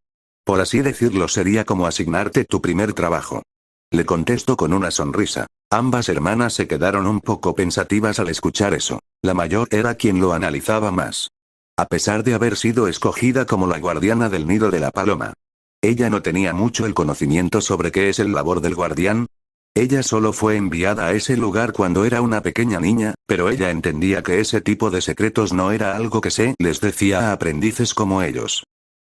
Por así decirlo, sería como asignarte tu primer trabajo. Le contestó con una sonrisa. Ambas hermanas se quedaron un poco pensativas al escuchar eso. La mayor era quien lo analizaba más. A pesar de haber sido escogida como la guardiana del nido de la paloma, ella no tenía mucho el conocimiento sobre qué es el labor del guardián. Ella solo fue enviada a ese lugar cuando era una pequeña niña, pero ella entendía que ese tipo de secretos no era algo que se les decía a aprendices como ellos.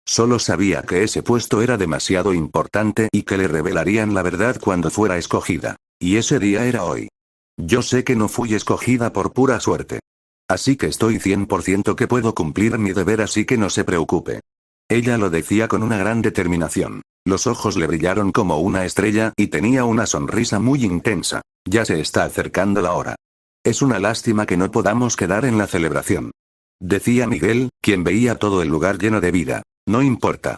Solo sabía que ese puesto era demasiado importante y que le revelarían la verdad cuando fuera escogida. Y ese día era hoy. Yo sé que no fui escogida por pura suerte. Así que estoy 100% que puedo cumplir mi deber, así que no se preocupe. Ella lo decía con una gran determinación. Los ojos le brillaron como una estrella y tenía una sonrisa muy intensa. Ya se está acercando la hora. Es una lástima que no podamos quedar en la celebración. Decía Miguel, quien veía todo el lugar lleno de vida. No importa.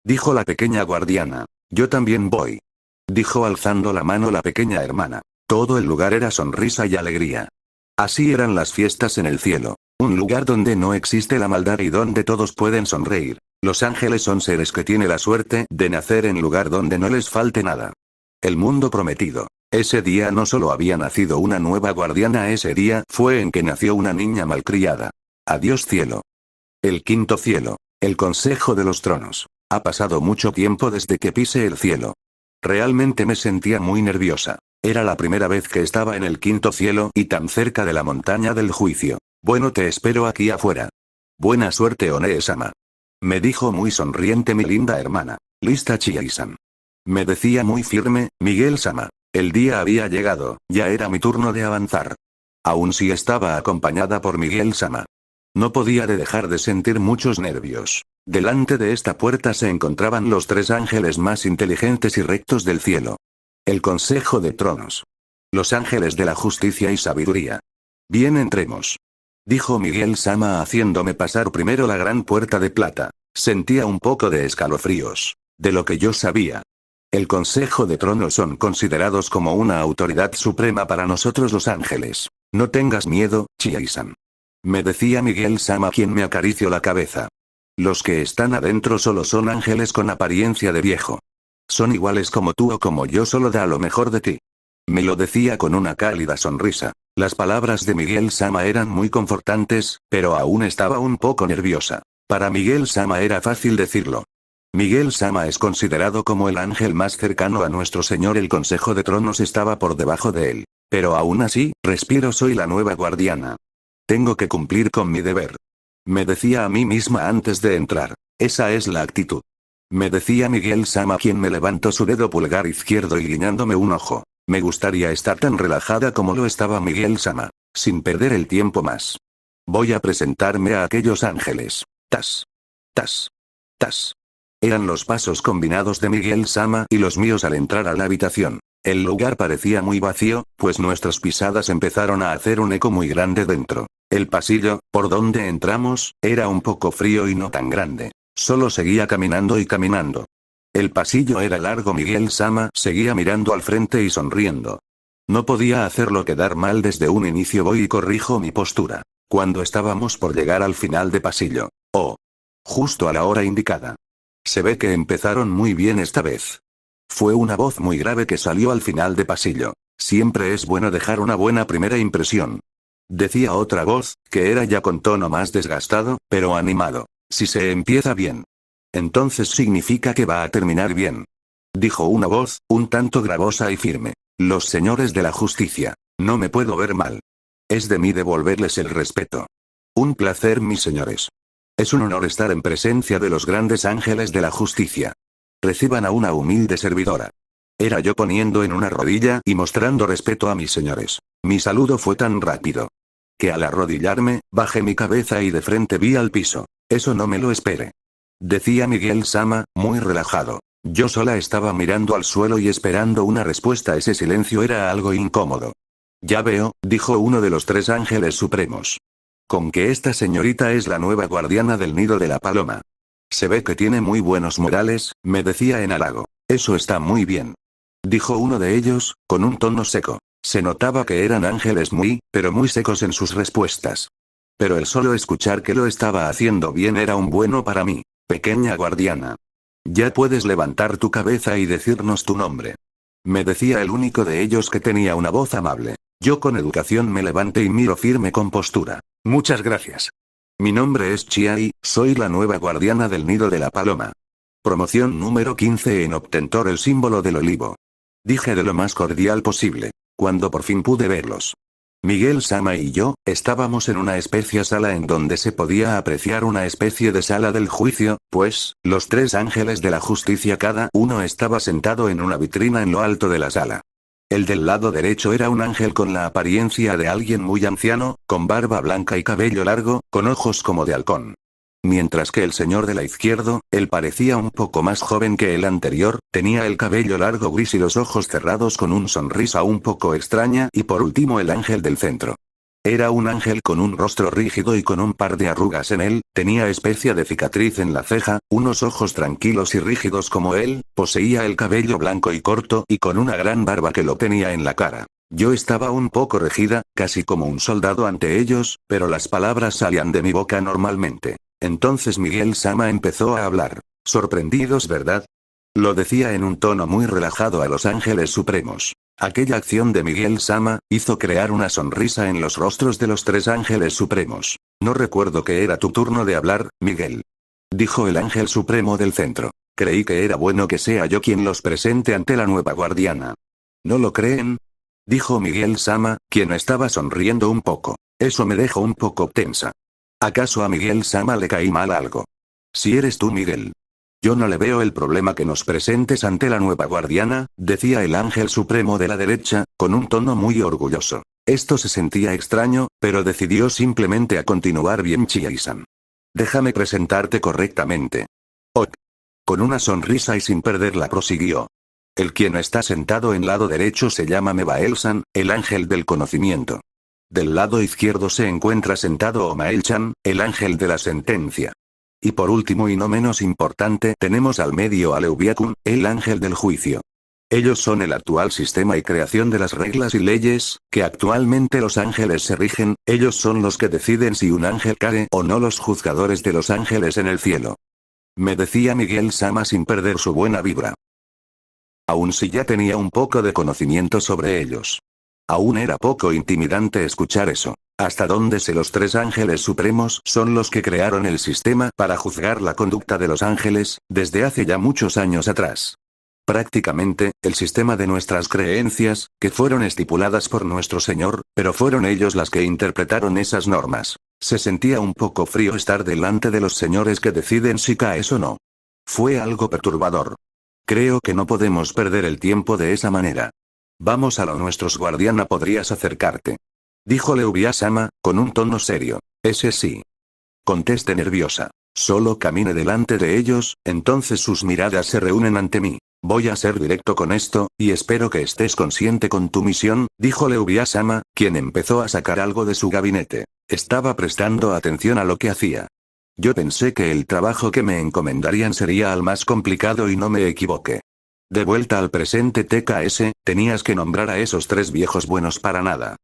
Dijo la pequeña guardiana. Yo también voy. Dijo alzando la mano la pequeña hermana. Todo el lugar era sonrisa y alegría. Así eran las fiestas en el cielo. Un lugar donde no existe la maldad y donde todos pueden sonreír. Los ángeles son seres que tienen la suerte de nacer en lugar donde no les falte nada. El mundo prometido. Ese día no solo había nacido una nueva guardiana, ese día fue en que nació una niña malcriada. Adiós cielo. El quinto cielo. El Consejo de los Tronos. Ha pasado mucho tiempo desde que pise el cielo. Realmente me sentía muy nerviosa. Era la primera vez que estaba en el quinto cielo y tan cerca de la montaña del juicio. Bueno, te espero aquí afuera. Buena suerte, One-sama. Me dijo muy sonriente mi linda hermana. Lista, Chie-san. Me decía muy firme, Miguel-sama. El día había llegado, ya era mi turno de avanzar. Aún si estaba acompañada por Miguel-sama. No podía dejar de sentir muchos nervios. Delante de esta puerta se encontraban los tres ángeles más inteligentes y rectos del cielo. El Consejo de Tronos. Los ángeles de la justicia y sabiduría. Bien, entremos. Dijo Miguel-sama haciéndome pasar primero la gran puerta de plata. Sentía un poco de escalofríos. De lo que yo sabía. El Consejo de Tronos son considerados como una autoridad suprema para nosotros los ángeles. No tengas miedo, Chie-san. Me decía Miguel-sama, quien me acarició la cabeza. Los que están adentro solo son ángeles con apariencia de viejo. Son iguales como tú o como yo, solo da lo mejor de ti. Me lo decía con una cálida sonrisa. Las palabras de Miguel-sama eran muy confortantes, pero aún estaba un poco nerviosa. Para Miguel-sama era fácil decirlo. Miguel-sama es considerado como el ángel más cercano a nuestro Señor. El Consejo de Tronos estaba por debajo de él. Pero aún así, respiro, soy la nueva guardiana. Tengo que cumplir con mi deber. Me decía a mí misma antes de entrar. Esa es la actitud. Me decía Miguel-sama, quien me levantó su dedo pulgar izquierdo y guiñándome un ojo. Me gustaría estar tan relajada como lo estaba Miguel-sama. Sin perder el tiempo más. Voy a presentarme a aquellos ángeles. Tas. Tas. Tas. Eran los pasos combinados de Miguel-sama y los míos al entrar a la habitación. El lugar parecía muy vacío, pues nuestras pisadas empezaron a hacer un eco muy grande dentro. El pasillo, por donde entramos, era un poco frío y no tan grande. Solo seguía caminando y caminando. El pasillo era largo. Miguel-sama seguía mirando al frente y sonriendo. No podía hacerlo quedar mal desde un inicio. Voy y corrijo mi postura. Cuando estábamos por llegar al final de pasillo. Oh. Justo a la hora indicada. Se ve que empezaron muy bien esta vez. Fue una voz muy grave que salió al final de pasillo. Siempre es bueno dejar una buena primera impresión. Decía otra voz, que era ya con tono más desgastado, pero animado. Si se empieza bien. Entonces significa que va a terminar bien. Dijo una voz, un tanto gravosa y firme. Los señores de la justicia. No me puedo ver mal. Es de mí devolverles el respeto. Un placer, mis señores. Es un honor estar en presencia de los grandes ángeles de la justicia. Reciban a una humilde servidora. Era yo poniendo en una rodilla y mostrando respeto a mis señores. Mi saludo fue tan rápido que al arrodillarme, bajé mi cabeza y de frente vi al piso. Eso no me lo espere. Decía Miguel-sama, muy relajado. Yo sola estaba mirando al suelo y esperando una respuesta. Ese silencio era algo incómodo. Ya veo, dijo uno de los tres ángeles supremos. Con que esta señorita es la nueva guardiana del nido de la paloma. Se ve que tiene muy buenos modales, me decía en halago. Eso está muy bien. Dijo uno de ellos, con un tono seco. Se notaba que eran ángeles pero muy secos en sus respuestas. Pero el solo escuchar que lo estaba haciendo bien era un bueno para mí. Pequeña guardiana. Ya puedes levantar tu cabeza y decirnos tu nombre. Me decía el único de ellos que tenía una voz amable. Yo con educación me levanté y miro firme con postura. Muchas gracias. Mi nombre es Chiai, soy la nueva guardiana del nido de la paloma. Promoción número 15 en obtentor el símbolo del olivo. Dije de lo más cordial posible, cuando por fin pude verlos. Miguel Sama y yo, estábamos en una especie sala en donde se podía apreciar una especie de sala del juicio, pues, los tres ángeles de la justicia cada uno estaba sentado en una vitrina en lo alto de la sala. El del lado derecho era un ángel con la apariencia de alguien muy anciano, con barba blanca y cabello largo, con ojos como de halcón. Mientras que el señor de la izquierda, él parecía un poco más joven que el anterior, tenía el cabello largo gris y los ojos cerrados con una sonrisa un poco extraña y por último el ángel del centro. Era un ángel con un rostro rígido y con un par de arrugas en él, tenía especie de cicatriz en la ceja, unos ojos tranquilos y rígidos como él, poseía el cabello blanco y corto y con una gran barba que lo tenía en la cara. Yo estaba un poco regida, casi como un soldado ante ellos, pero las palabras salían de mi boca normalmente. Entonces Miguel Sama empezó a hablar. Sorprendidos, ¿verdad? Lo decía en un tono muy relajado a los ángeles supremos. Aquella acción de Miguel Sama hizo crear una sonrisa en los rostros de los tres ángeles supremos. No recuerdo que era tu turno de hablar, Miguel. Dijo el ángel supremo del centro. Creí que era bueno que sea yo quien los presente ante la nueva guardiana. ¿No lo creen? Dijo Miguel Sama, quien estaba sonriendo un poco. Eso me dejó un poco tensa. ¿Acaso a Miguel Sama le caí mal algo? Si eres tú, Miguel. Yo no le veo el problema que nos presentes ante la nueva guardiana, decía el ángel supremo de la derecha, con un tono muy orgulloso. Esto se sentía extraño, pero decidió simplemente a continuar bien Chiai-san. Déjame presentarte correctamente. Ok. Con una sonrisa y sin perderla prosiguió. El quien está sentado en lado derecho se llama Mebael-san, el ángel del conocimiento. Del lado izquierdo se encuentra sentado Omael-chan, el ángel de la sentencia. Y por último y no menos importante tenemos al medio a Leubiakun, el ángel del juicio. Ellos son el actual sistema y creación de las reglas y leyes, que actualmente los ángeles se rigen, ellos son los que deciden si un ángel cae o no los juzgadores de los ángeles en el cielo. Me decía Miguel Sama sin perder su buena vibra. Aún si ya tenía un poco de conocimiento sobre ellos. Aún era poco intimidante escuchar eso. Hasta donde sé los tres ángeles supremos son los que crearon el sistema para juzgar la conducta de los ángeles, desde hace ya muchos años atrás. Prácticamente, el sistema de nuestras creencias, que fueron estipuladas por nuestro Señor, pero fueron ellos las que interpretaron esas normas. Se sentía un poco frío estar delante de los señores que deciden si caes o no. Fue algo perturbador. Creo que no podemos perder el tiempo de esa manera. Vamos a lo nuestros, guardiana, ¿podrías acercarte? Dijo Leubiak-sama, con un tono serio. Ese sí. Contesté nerviosa. Solo camine delante de ellos, entonces sus miradas se reúnen ante mí. Voy a ser directo con esto, y espero que estés consciente con tu misión, dijo Leubiak-sama, quien empezó a sacar algo de su gabinete. Estaba prestando atención a lo que hacía. Yo pensé que el trabajo que me encomendarían sería al más complicado y no me equivoqué. De vuelta al presente TKS, tenías que nombrar a esos tres viejos buenos para nada.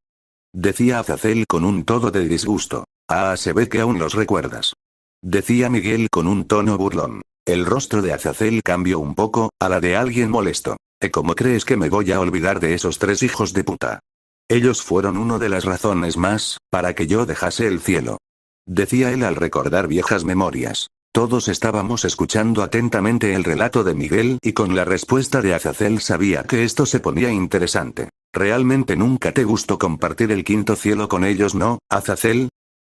Decía Azazel con un tono de disgusto. Ah, se ve que aún los recuerdas. Decía Miguel con un tono burlón. El rostro de Azazel cambió un poco, a la de alguien molesto. ¿Cómo crees que me voy a olvidar de esos tres hijos de puta? Ellos fueron una de las razones más, para que yo dejase el cielo. Decía él al recordar viejas memorias. Todos estábamos escuchando atentamente el relato de Miguel y con la respuesta de Azazel sabía que esto se ponía interesante. ¿Realmente nunca te gustó compartir el quinto cielo con ellos, no, Azazel?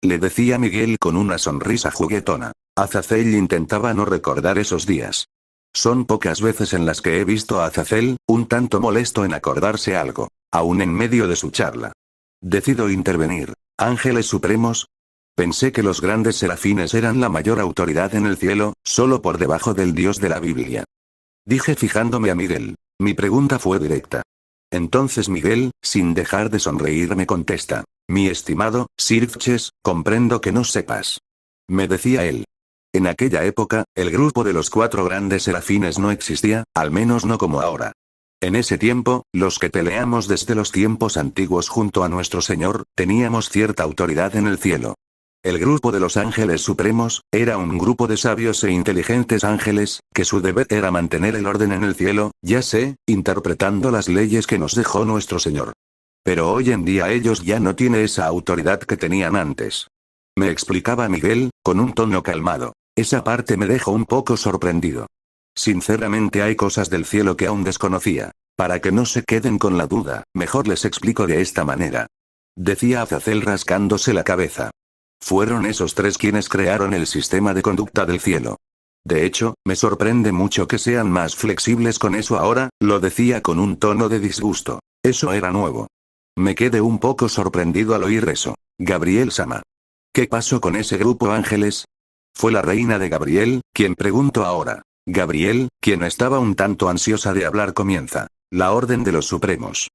Le decía Miguel con una sonrisa juguetona. Azazel intentaba no recordar esos días. Son pocas veces en las que he visto a Azazel, un tanto molesto en acordarse algo, aún en medio de su charla. Decido intervenir. Ángeles supremos. Pensé que los grandes serafines eran la mayor autoridad en el cielo, solo por debajo del Dios de la Biblia. Dije fijándome a Miguel. Mi pregunta fue directa. Entonces Miguel, sin dejar de sonreír, me contesta. Mi estimado Sirches, comprendo que no sepas. Me decía él. En aquella época, el grupo de los 4 grandes serafines no existía, al menos no como ahora. En ese tiempo, los que peleamos desde los tiempos antiguos junto a nuestro Señor, teníamos cierta autoridad en el cielo. El grupo de los ángeles supremos, era un grupo de sabios e inteligentes ángeles, que su deber era mantener el orden en el cielo, ya sé, interpretando las leyes que nos dejó nuestro Señor. Pero hoy en día ellos ya no tienen esa autoridad que tenían antes. Me explicaba Miguel, con un tono calmado. Esa parte me dejó un poco sorprendido. Sinceramente hay cosas del cielo que aún desconocía. Para que no se queden con la duda, mejor les explico de esta manera. Decía Azazel rascándose la cabeza. Fueron esos 3 quienes crearon el sistema de conducta del cielo. De hecho, me sorprende mucho que sean más flexibles con eso ahora, lo decía con un tono de disgusto. Eso era nuevo. Me quedé un poco sorprendido al oír eso. Gabriel Sama. ¿Qué pasó con ese grupo ángeles? Fue la reina de Gabriel, quien pregunto ahora. Gabriel, quien estaba un tanto ansiosa de hablar, comienza. La Orden de los Supremos.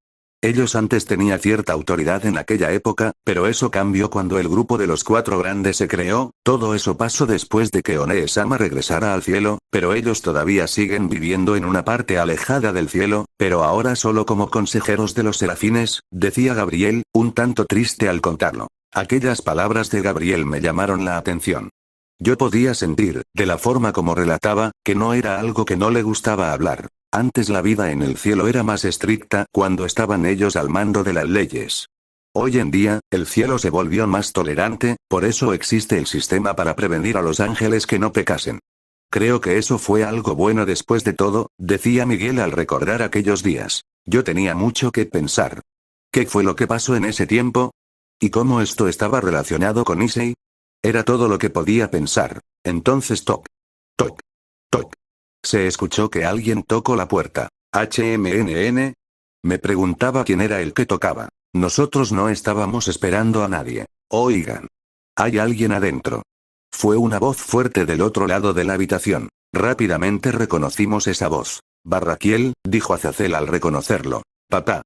Ellos antes tenían cierta autoridad en aquella época, pero eso cambió cuando el grupo de los 4 grandes se creó, todo eso pasó después de que One-sama regresara al cielo, pero ellos todavía siguen viviendo en una parte alejada del cielo, pero ahora solo como consejeros de los serafines, decía Gabriel, un tanto triste al contarlo. Aquellas palabras de Gabriel me llamaron la atención. Yo podía sentir, de la forma como relataba, que no era algo que no le gustaba hablar. Antes la vida en el cielo era más estricta cuando estaban ellos al mando de las leyes. Hoy en día, el cielo se volvió más tolerante, por eso existe el sistema para prevenir a los ángeles que no pecasen. Creo que eso fue algo bueno después de todo, decía Miguel al recordar aquellos días. Yo tenía mucho que pensar. ¿Qué fue lo que pasó en ese tiempo? ¿Y cómo esto estaba relacionado con Issei? Era todo lo que podía pensar. Entonces toc. Toc. Toc. Se escuchó que alguien tocó la puerta. ¿HMNN? Me preguntaba quién era el que tocaba. Nosotros no estábamos esperando a nadie. Oigan. Hay alguien adentro. Fue una voz fuerte del otro lado de la habitación. Rápidamente reconocimos esa voz. Barraquiel, dijo Azazel al reconocerlo. Papá.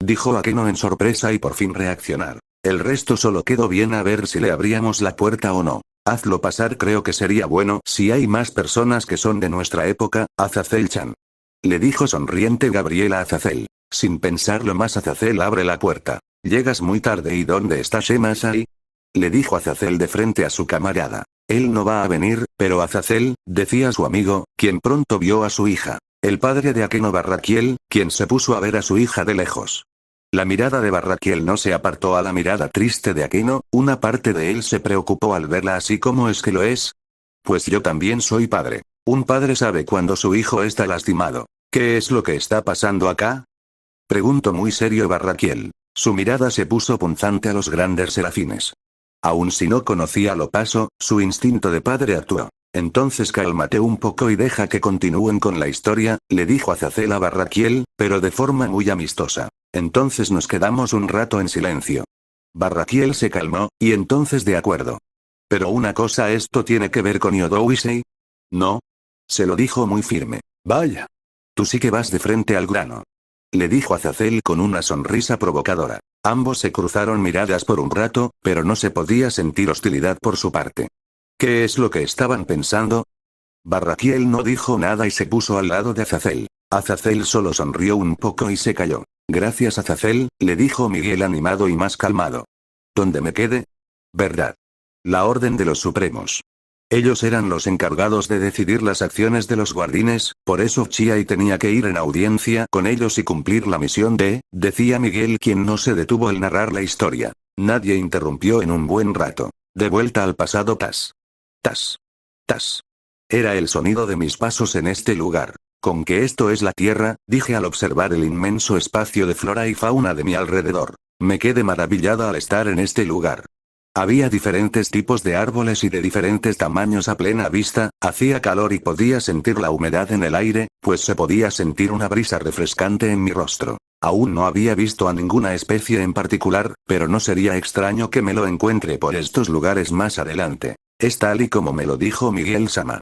Dijo Akeno en sorpresa y por fin reaccionar. El resto solo quedó bien a ver si le abríamos la puerta o no. Hazlo pasar, creo que sería bueno si hay más personas que son de nuestra época, Azazel-chan. Le dijo sonriente Gabriela a Azazel. Sin pensarlo más Azazel abre la puerta. Llegas muy tarde ¿y dónde está Shema-sai? Le dijo Azazel de frente a su camarada. Él no va a venir, pero Azazel, decía su amigo, quien pronto vio a su hija. El padre de Akeno Barraquiel, quien se puso a ver a su hija de lejos. La mirada de Barraquiel no se apartó a la mirada triste de Akeno, una parte de él se preocupó al verla así como es que lo es. Pues yo también soy padre. Un padre sabe cuando su hijo está lastimado. ¿Qué es lo que está pasando acá? Preguntó muy serio Barraquiel. Su mirada se puso punzante a los grandes serafines. Aun si no conocía lo paso, su instinto de padre actuó. Entonces cálmate un poco y deja que continúen con la historia, le dijo Azazel a Barraquiel, pero de forma muy amistosa. Entonces nos quedamos un rato en silencio. Barraquiel se calmó, y entonces de acuerdo. Pero una cosa, ¿esto tiene que ver con Yodou Issei? No. Se lo dijo muy firme. Vaya. Tú sí que vas de frente al grano. Le dijo Azazel con una sonrisa provocadora. Ambos se cruzaron miradas por un rato, pero no se podía sentir hostilidad por su parte. ¿Qué es lo que estaban pensando? Barraquiel no dijo nada y se puso al lado de Azazel. Azazel solo sonrió un poco y se calló. Gracias Azazel, le dijo Miguel animado y más calmado. ¿Dónde me quede? ¿Verdad? La Orden de los Supremos. Ellos eran los encargados de decidir las acciones de los guardines, por eso Chiai tenía que ir en audiencia con ellos y cumplir la misión decía Miguel quien no se detuvo al narrar la historia. Nadie interrumpió en un buen rato. De vuelta al pasado tas. Tas. Tas. Era el sonido de mis pasos en este lugar. Con que esto es la Tierra, dije al observar el inmenso espacio de flora y fauna de mi alrededor. Me quedé maravillada al estar en este lugar. Había diferentes tipos de árboles y de diferentes tamaños a plena vista, hacía calor y podía sentir la humedad en el aire, pues se podía sentir una brisa refrescante en mi rostro. Aún no había visto a ninguna especie en particular, pero no sería extraño que me lo encuentre por estos lugares más adelante. Es tal y como me lo dijo Miguel Sama.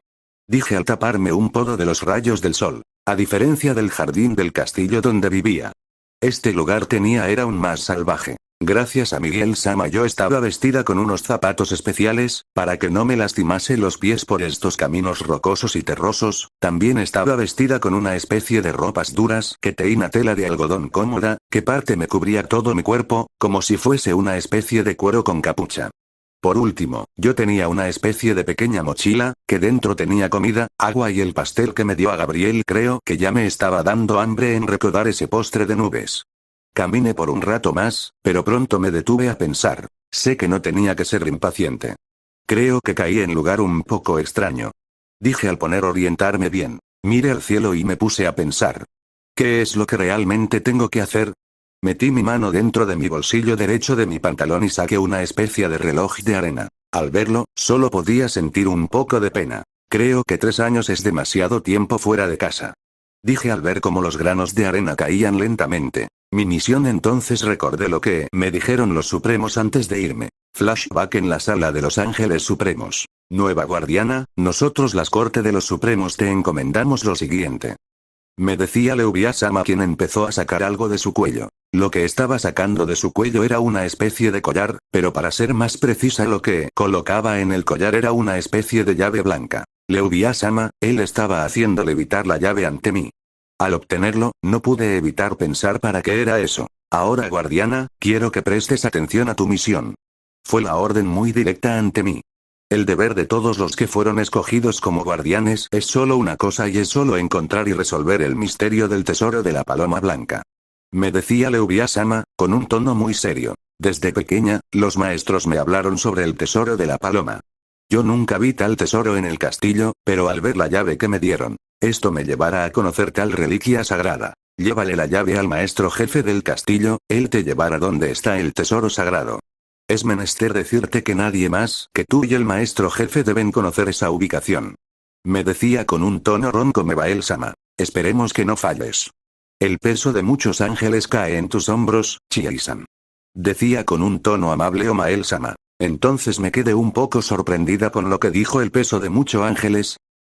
Dije al taparme un poco de los rayos del sol. A diferencia del jardín del castillo donde vivía. Este lugar era aún más salvaje. Gracias a Miguel-sama yo estaba vestida con unos zapatos especiales, para que no me lastimase los pies por estos caminos rocosos y terrosos, también estaba vestida con una especie de ropas duras que teína tela de algodón cómoda, que parte me cubría todo mi cuerpo, como si fuese una especie de cuero con capucha. Por último, yo tenía una especie de pequeña mochila, que dentro tenía comida, agua y el pastel que me dio a Gabriel. Creo que ya me estaba dando hambre en recordar ese postre de nubes. Caminé por un rato más, pero pronto me detuve a pensar. Sé que no tenía que ser impaciente. Creo que caí en lugar un poco extraño. Dije al poner orientarme bien. Miré al cielo y me puse a pensar. ¿Qué es lo que realmente tengo que hacer? Metí mi mano dentro de mi bolsillo derecho de mi pantalón y saqué una especie de reloj de arena. Al verlo, solo podía sentir un poco de pena. Creo que 3 años es demasiado tiempo fuera de casa. Dije al ver cómo los granos de arena caían lentamente. Mi misión. Entonces recordé lo que me dijeron los Supremos antes de irme. Flashback en la sala de los Ángeles Supremos. Nueva guardiana, nosotros las Corte de los Supremos te encomendamos lo siguiente. Me decía Leuvias-sama, quien empezó a sacar algo de su cuello. Lo que estaba sacando de su cuello era una especie de collar, pero para ser más precisa lo que colocaba en el collar era una especie de llave blanca. Leuvias-sama, él estaba haciendo levitar la llave ante mí. Al obtenerlo, no pude evitar pensar para qué era eso. Ahora guardiana, quiero que prestes atención a tu misión. Fue la orden muy directa ante mí. El deber de todos los que fueron escogidos como guardianes es solo una cosa y es solo encontrar y resolver el misterio del tesoro de la paloma blanca. Me decía Leuvias-sama, con un tono muy serio. Desde pequeña, los maestros me hablaron sobre el tesoro de la paloma. Yo nunca vi tal tesoro en el castillo, pero al ver la llave que me dieron, esto me llevará a conocer tal reliquia sagrada. Llévale la llave al maestro jefe del castillo, él te llevará donde está el tesoro sagrado. Es menester decirte que nadie más que tú y el maestro jefe deben conocer esa ubicación. Me decía con un tono ronco Mebael-sama. Esperemos que no falles. El peso de muchos ángeles cae en tus hombros, Chie-san. Decía con un tono amable Omael-sama. Entonces me quedé un poco sorprendida con lo que dijo el peso de muchos ángeles.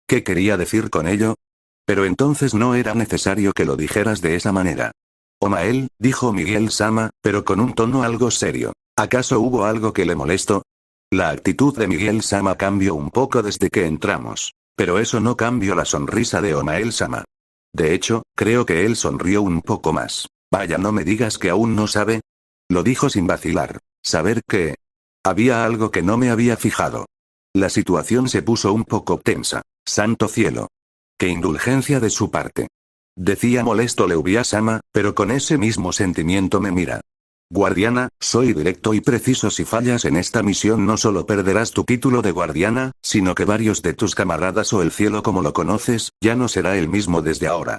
¿Qué quería decir con ello? Pero entonces no era necesario que lo dijeras de esa manera. Omael, dijo Miguel-sama, pero con un tono algo serio. ¿Acaso hubo algo que le molestó? La actitud de Miguel-sama cambió un poco desde que entramos. Pero eso no cambió la sonrisa de Omael-sama. De hecho, creo que él sonrió un poco más. Vaya, no me digas que aún no sabe. Lo dijo sin vacilar. ¿Saber qué? Había algo que no me había fijado. La situación se puso un poco tensa. Santo cielo. Qué indulgencia de su parte. Decía molesto Leuvias-sama, pero con ese mismo sentimiento me mira. Guardiana, soy directo y preciso. Si fallas en esta misión no solo perderás tu título de guardiana, sino que varios de tus camaradas o el cielo como lo conoces, ya no será el mismo desde ahora.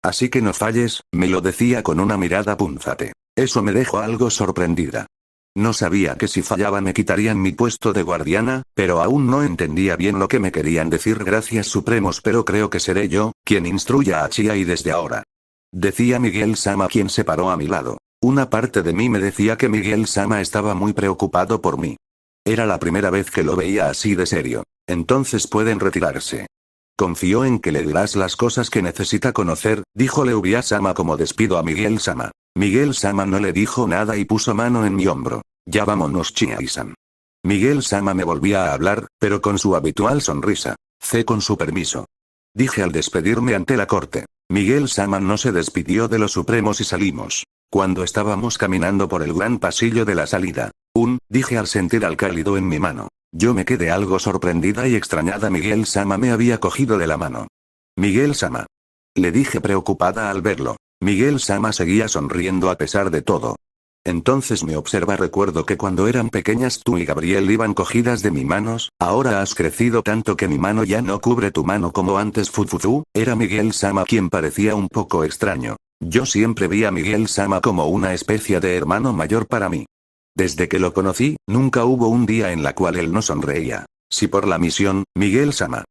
Así que no falles, me lo decía con una mirada punzante. Eso me dejó algo sorprendida. No sabía que si fallaba me quitarían mi puesto de guardiana, pero aún no entendía bien lo que me querían decir. Gracias Supremos, pero creo que seré yo quien instruya a Chía y desde ahora. Decía Miguel-sama, quien se paró a mi lado. Una parte de mí me decía que Miguel-sama estaba muy preocupado por mí. Era la primera vez que lo veía así de serio. Entonces pueden retirarse. Confío en que le dirás las cosas que necesita conocer, dijo Leuvias-sama como despido a Miguel-sama. Miguel-sama no le dijo nada y puso mano en mi hombro. Ya vámonos, Chie-san. Miguel-sama me volvía a hablar, pero con su habitual sonrisa. Con su permiso. Dije al despedirme ante la corte. Miguel-sama no se despidió de los Supremos y salimos. Cuando estábamos caminando por el gran pasillo de la salida. Dije al sentir al cálido en mi mano. Yo me quedé algo sorprendida y extrañada. Miguel-sama me había cogido de la mano. Miguel-sama. Le dije preocupada al verlo. Miguel-sama seguía sonriendo a pesar de todo. Entonces me observa. Recuerdo que cuando eran pequeñas tú y Gabriel iban cogidas de mis manos, ahora has crecido tanto que mi mano ya no cubre tu mano como antes. Fufuzu, era Miguel-sama quien parecía un poco extraño. Yo siempre vi a Miguel-sama como una especie de hermano mayor para mí. Desde que lo conocí, nunca hubo un día en la cual él no sonreía. Si por la misión, Miguel-sama.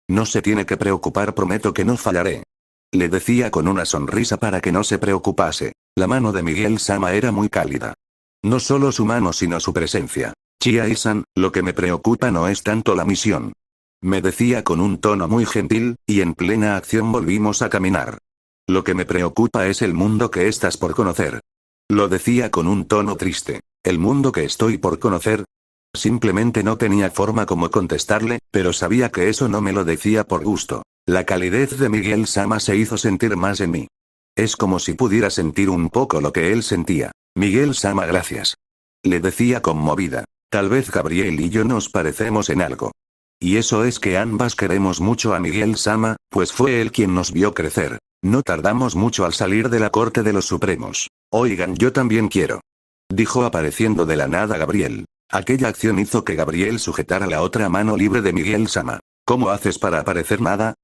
No se tiene que preocupar, prometo que no fallaré. Le decía con una sonrisa para que no se preocupase. La mano de Miguel-sama era muy cálida. No solo su mano sino su presencia. Chie-san, lo que me preocupa no es tanto la misión. Me decía con un tono muy gentil, y en plena acción volvimos a caminar. Lo que me preocupa es el mundo que estás por conocer. Lo decía con un tono triste. ¿El mundo que estoy por conocer? Simplemente no tenía forma como contestarle, pero sabía que eso no me lo decía por gusto. La calidez de Miguel Sama se hizo sentir más en mí. Es como si pudiera sentir un poco lo que él sentía. Miguel Sama, gracias. Le decía conmovida. Tal vez Gabriel y yo nos parecemos en algo. Y eso es que ambas queremos mucho a Miguel Sama, pues fue él quien nos vio crecer. No tardamos mucho al salir de la corte de los Supremos. Oigan, yo también quiero. Dijo apareciendo de la nada Gabriel. Aquella acción hizo que Gabriel sujetara la otra mano libre de Miguel Sama. ¿Cómo haces para aparecer nada?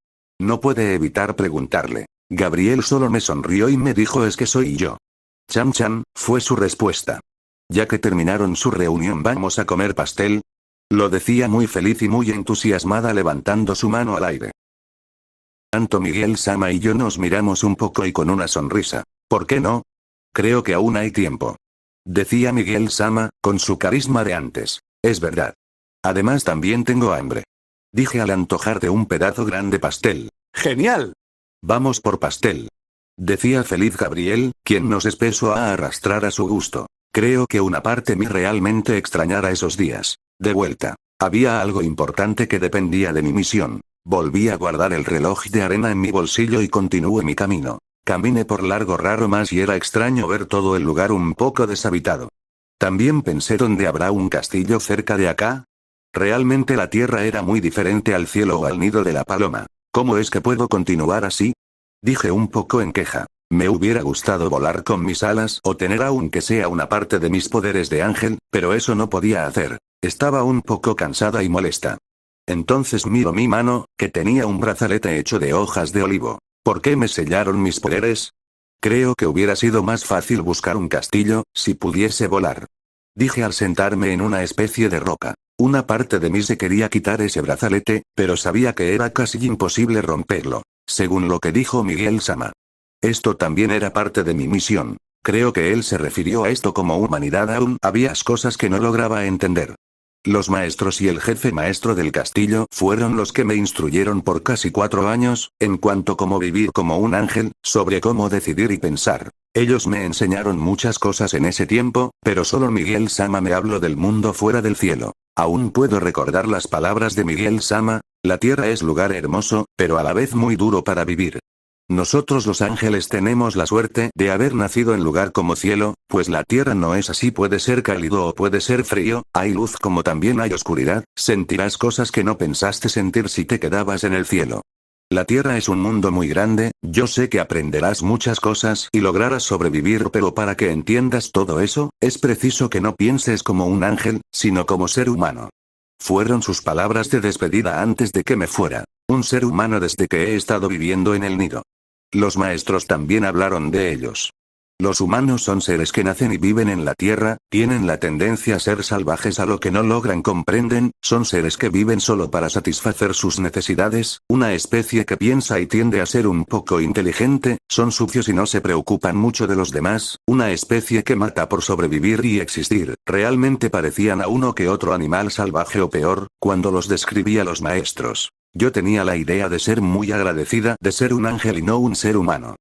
No pude evitar preguntarle. Gabriel solo me sonrió y me dijo es que soy yo. Chan chan, fue su respuesta. Ya que terminaron su reunión, ¿vamos a comer pastel? Lo decía muy feliz y muy entusiasmada levantando su mano al aire. Tanto Miguel Sama y yo nos miramos un poco y con una sonrisa. ¿Por qué no? Creo que aún hay tiempo. Decía Miguel Sama, con su carisma de antes. Es verdad. Además también tengo hambre. Dije al antojar de un pedazo grande pastel. ¡Genial! Vamos por pastel. Decía feliz Gabriel, quien nos empezó a arrastrar a su gusto. Creo que una parte mí realmente extrañara esos días. De vuelta. Había algo importante que dependía de mi misión. Volví a guardar el reloj de arena en mi bolsillo y continué mi camino. Caminé por largo raro más y era extraño ver todo el lugar un poco deshabitado. También pensé ¿dónde habrá un castillo cerca de acá? Realmente la tierra era muy diferente al cielo o al nido de la paloma. ¿Cómo es que puedo continuar así? Dije un poco en queja. Me hubiera gustado volar con mis alas o tener aunque sea una parte de mis poderes de ángel, pero eso no podía hacer. Estaba un poco cansada y molesta. Entonces miro mi mano, que tenía un brazalete hecho de hojas de olivo. ¿Por qué me sellaron mis poderes? Creo que hubiera sido más fácil buscar un castillo, si pudiese volar. Dije al sentarme en una especie de roca. Una parte de mí se quería quitar ese brazalete, pero sabía que era casi imposible romperlo. Según lo que dijo Miguel Sama. Esto también era parte de mi misión. Creo que él se refirió a esto como humanidad. Aún había cosas que no lograba entender. Los maestros y el jefe maestro del castillo fueron los que me instruyeron por casi 4 años, en cuanto a cómo vivir como un ángel, sobre cómo decidir y pensar. Ellos me enseñaron muchas cosas en ese tiempo, pero solo Miguel Sama me habló del mundo fuera del cielo. Aún puedo recordar las palabras de Miguel Sama, la tierra es lugar hermoso, pero a la vez muy duro para vivir. Nosotros los ángeles tenemos la suerte de haber nacido en lugar como cielo, pues la tierra no es así, puede ser cálido o puede ser frío, hay luz como también hay oscuridad, sentirás cosas que no pensaste sentir si te quedabas en el cielo. La tierra es un mundo muy grande, yo sé que aprenderás muchas cosas y lograrás sobrevivir, pero para que entiendas todo eso, es preciso que no pienses como un ángel, sino como ser humano. Fueron sus palabras de despedida antes de que me fuera. Un ser humano desde que he estado viviendo en el nido. Los maestros también hablaron de ellos. Los humanos son seres que nacen y viven en la tierra, tienen la tendencia a ser salvajes a lo que no logran comprenden, son seres que viven solo para satisfacer sus necesidades, una especie que piensa y tiende a ser un poco inteligente, son sucios y no se preocupan mucho de los demás, una especie que mata por sobrevivir y existir, realmente parecían a uno que otro animal salvaje o peor, cuando los describía los maestros. Yo tenía la idea de ser muy agradecida de ser un ángel y no un ser humano.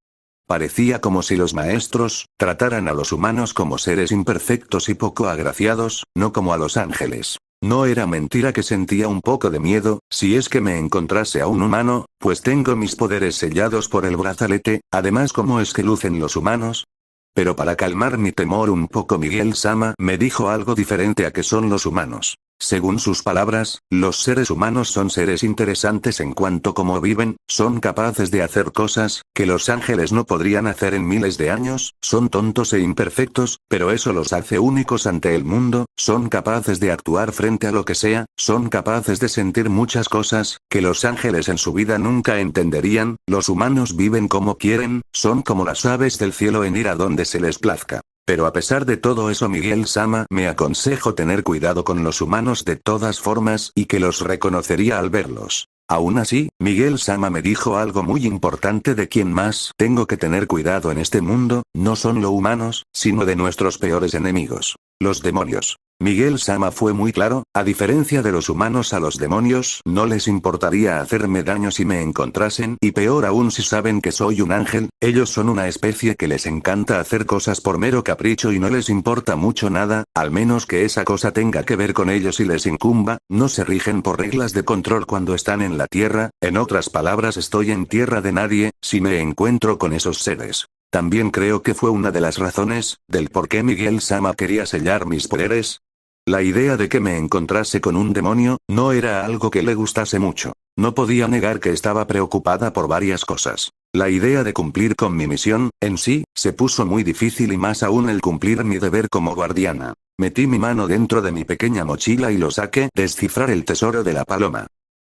Parecía como si los maestros trataran a los humanos como seres imperfectos y poco agraciados, no como a los ángeles. No era mentira que sentía un poco de miedo, si es que me encontrase a un humano, pues tengo mis poderes sellados por el brazalete, además ¿cómo es que lucen los humanos? Pero para calmar mi temor un poco Miguel Sama me dijo algo diferente a que son los humanos. Según sus palabras, los seres humanos son seres interesantes en cuanto a cómo viven, son capaces de hacer cosas que los ángeles no podrían hacer en miles de años, son tontos e imperfectos, pero eso los hace únicos ante el mundo, son capaces de actuar frente a lo que sea, son capaces de sentir muchas cosas que los ángeles en su vida nunca entenderían, los humanos viven como quieren, son como las aves del cielo en ir a donde se les plazca. Pero a pesar de todo eso Miguel Sama me aconsejó tener cuidado con los humanos de todas formas y que los reconocería al verlos. Aún así, Miguel Sama me dijo algo muy importante de quién más tengo que tener cuidado en este mundo, no son los humanos, sino de nuestros peores enemigos, los demonios. Miguel Sama fue muy claro, a diferencia de los humanos, a los demonios no les importaría hacerme daño si me encontrasen, y peor aún si saben que soy un ángel. Ellos son una especie que les encanta hacer cosas por mero capricho y no les importa mucho nada, al menos que esa cosa tenga que ver con ellos y les incumba. No se rigen por reglas de control cuando están en la tierra, en otras palabras, estoy en tierra de nadie si me encuentro con esos seres. También creo que fue una de las razones del por qué Miguel Sama quería sellar mis poderes. La idea de que me encontrase con un demonio no era algo que le gustase mucho. No podía negar que estaba preocupada por varias cosas. La idea de cumplir con mi misión, en sí, se puso muy difícil, y más aún el cumplir mi deber como guardiana. Metí mi mano dentro de mi pequeña mochila y lo saqué. Descifrar el tesoro de la paloma.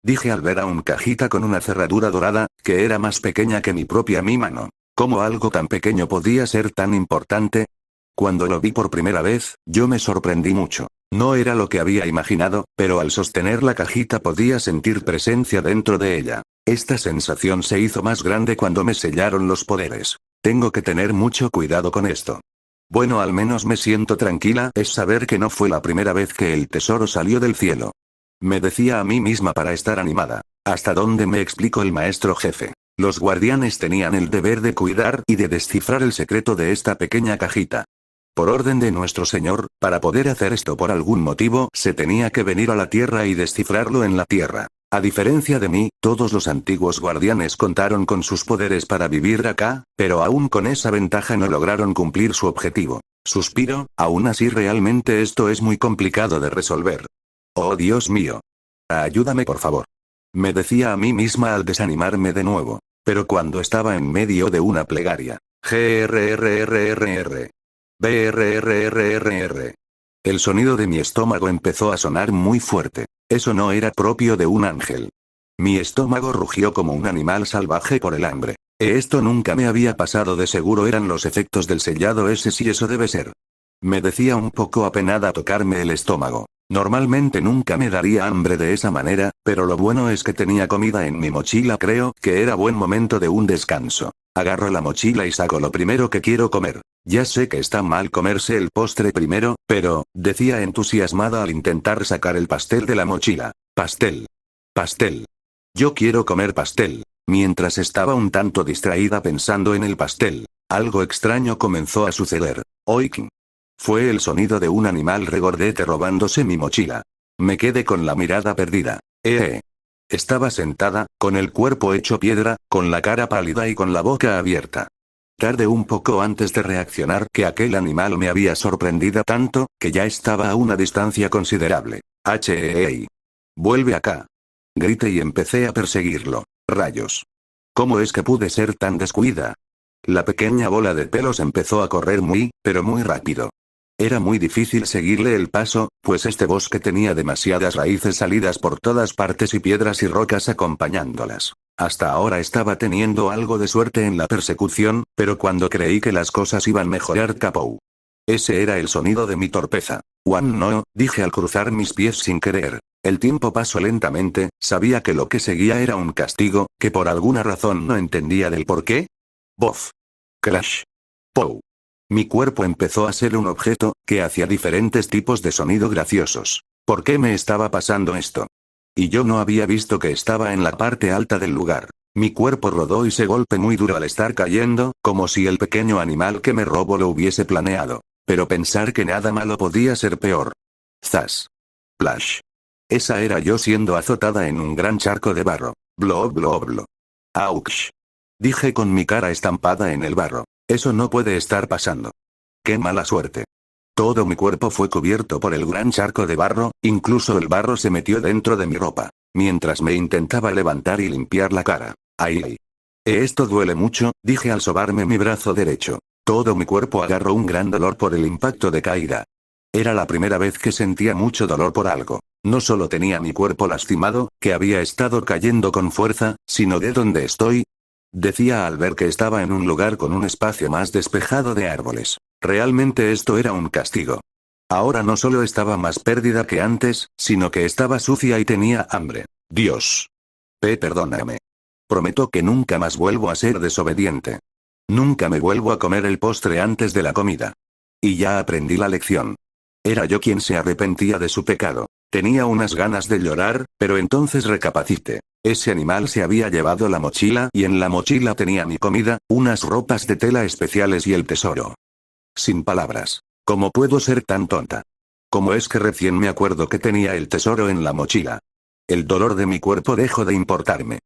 Dije al ver a una cajita con una cerradura dorada, que era más pequeña que mi propia mano. ¿Cómo algo tan pequeño podía ser tan importante? Cuando lo vi por primera vez, yo me sorprendí mucho. No era lo que había imaginado, pero al sostener la cajita podía sentir presencia dentro de ella. Esta sensación se hizo más grande cuando me sellaron los poderes. Tengo que tener mucho cuidado con esto. Bueno, al menos me siento tranquila, es saber que no fue la primera vez que el tesoro salió del cielo. Me decía a mí misma para estar animada. ¿Hasta dónde me explicó el maestro jefe? Los guardianes tenían el deber de cuidar y de descifrar el secreto de esta pequeña cajita. Por orden de nuestro Señor, para poder hacer esto por algún motivo, se tenía que venir a la tierra y descifrarlo en la tierra. A diferencia de mí, todos los antiguos guardianes contaron con sus poderes para vivir acá, pero aún con esa ventaja no lograron cumplir su objetivo. Suspiro, aún así realmente esto es muy complicado de resolver. Oh Dios mío. Ayúdame por favor. Me decía a mí misma al desanimarme de nuevo. Pero cuando estaba en medio de una plegaria. GRRRRR. BRRRRR. El sonido de mi estómago empezó a sonar muy fuerte. Eso no era propio de un ángel. Mi estómago rugió como un animal salvaje por el hambre. Esto nunca me había pasado, de seguro eran los efectos del sellado ese, sí, eso debe ser. Me decía un poco apenada tocarme el estómago. Normalmente nunca me daría hambre de esa manera, pero lo bueno es que tenía comida en mi mochila. Creo que era buen momento de un descanso. Agarro la mochila y saco lo primero que quiero comer. Ya sé que está mal comerse el postre primero, pero, decía entusiasmada al intentar sacar el pastel de la mochila. Pastel. Pastel. Yo quiero comer pastel. Mientras estaba un tanto distraída pensando en el pastel, algo extraño comenzó a suceder. Oiking. Fue el sonido de un animal regordete robándose mi mochila. Me quedé con la mirada perdida. Estaba sentada, con el cuerpo hecho piedra, con la cara pálida y con la boca abierta. Tardé un poco antes de reaccionar que aquel animal me había sorprendido tanto, que ya estaba a una distancia considerable. ¡Hey! ¡Vuelve acá! Grité y empecé a perseguirlo. ¡Rayos! ¿Cómo es que pude ser tan descuida? La pequeña bola de pelos empezó a correr muy, pero muy rápido. Era muy difícil seguirle el paso, pues este bosque tenía demasiadas raíces salidas por todas partes y piedras y rocas acompañándolas. Hasta ahora estaba teniendo algo de suerte en la persecución, pero cuando creí que las cosas iban a mejorar, capó. Ese era el sonido de mi torpeza. No, dije al cruzar mis pies sin querer. El tiempo pasó lentamente, sabía que lo que seguía era un castigo, que por alguna razón no entendía del por qué. Bof. Crash. Pow. Mi cuerpo empezó a ser un objeto, que hacía diferentes tipos de sonido graciosos. ¿Por qué me estaba pasando esto? Y yo no había visto que estaba en la parte alta del lugar. Mi cuerpo rodó y se golpeó muy duro al estar cayendo, como si el pequeño animal que me robó lo hubiese planeado. Pero pensar que nada malo podía ser peor. Zas. Plash. Esa era yo siendo azotada en un gran charco de barro. Blo blo blo.Aux. Dije con mi cara estampada en el barro. Eso no puede estar pasando. ¡Qué mala suerte! Todo mi cuerpo fue cubierto por el gran charco de barro, incluso el barro se metió dentro de mi ropa. Mientras me intentaba levantar y limpiar la cara. ¡Ay! Esto duele mucho, dije al sobarme mi brazo derecho. Todo mi cuerpo agarró un gran dolor por el impacto de caída. Era la primera vez que sentía mucho dolor por algo. No solo tenía mi cuerpo lastimado, que había estado cayendo con fuerza, sino de donde estoy. Decía al ver que estaba en un lugar con un espacio más despejado de árboles. Realmente esto era un castigo. Ahora no solo estaba más perdida que antes, sino que estaba sucia y tenía hambre. Dios. Perdóname. Prometo que nunca más vuelvo a ser desobediente. Nunca me vuelvo a comer el postre antes de la comida. Y ya aprendí la lección. Era yo quien se arrepentía de su pecado. Tenía unas ganas de llorar, pero entonces recapacité. Ese animal se había llevado la mochila y en la mochila tenía mi comida, unas ropas de tela especiales y el tesoro. Sin palabras. ¿Cómo puedo ser tan tonta? ¿Cómo es que recién me acuerdo que tenía el tesoro en la mochila? El dolor de mi cuerpo dejó de importarme.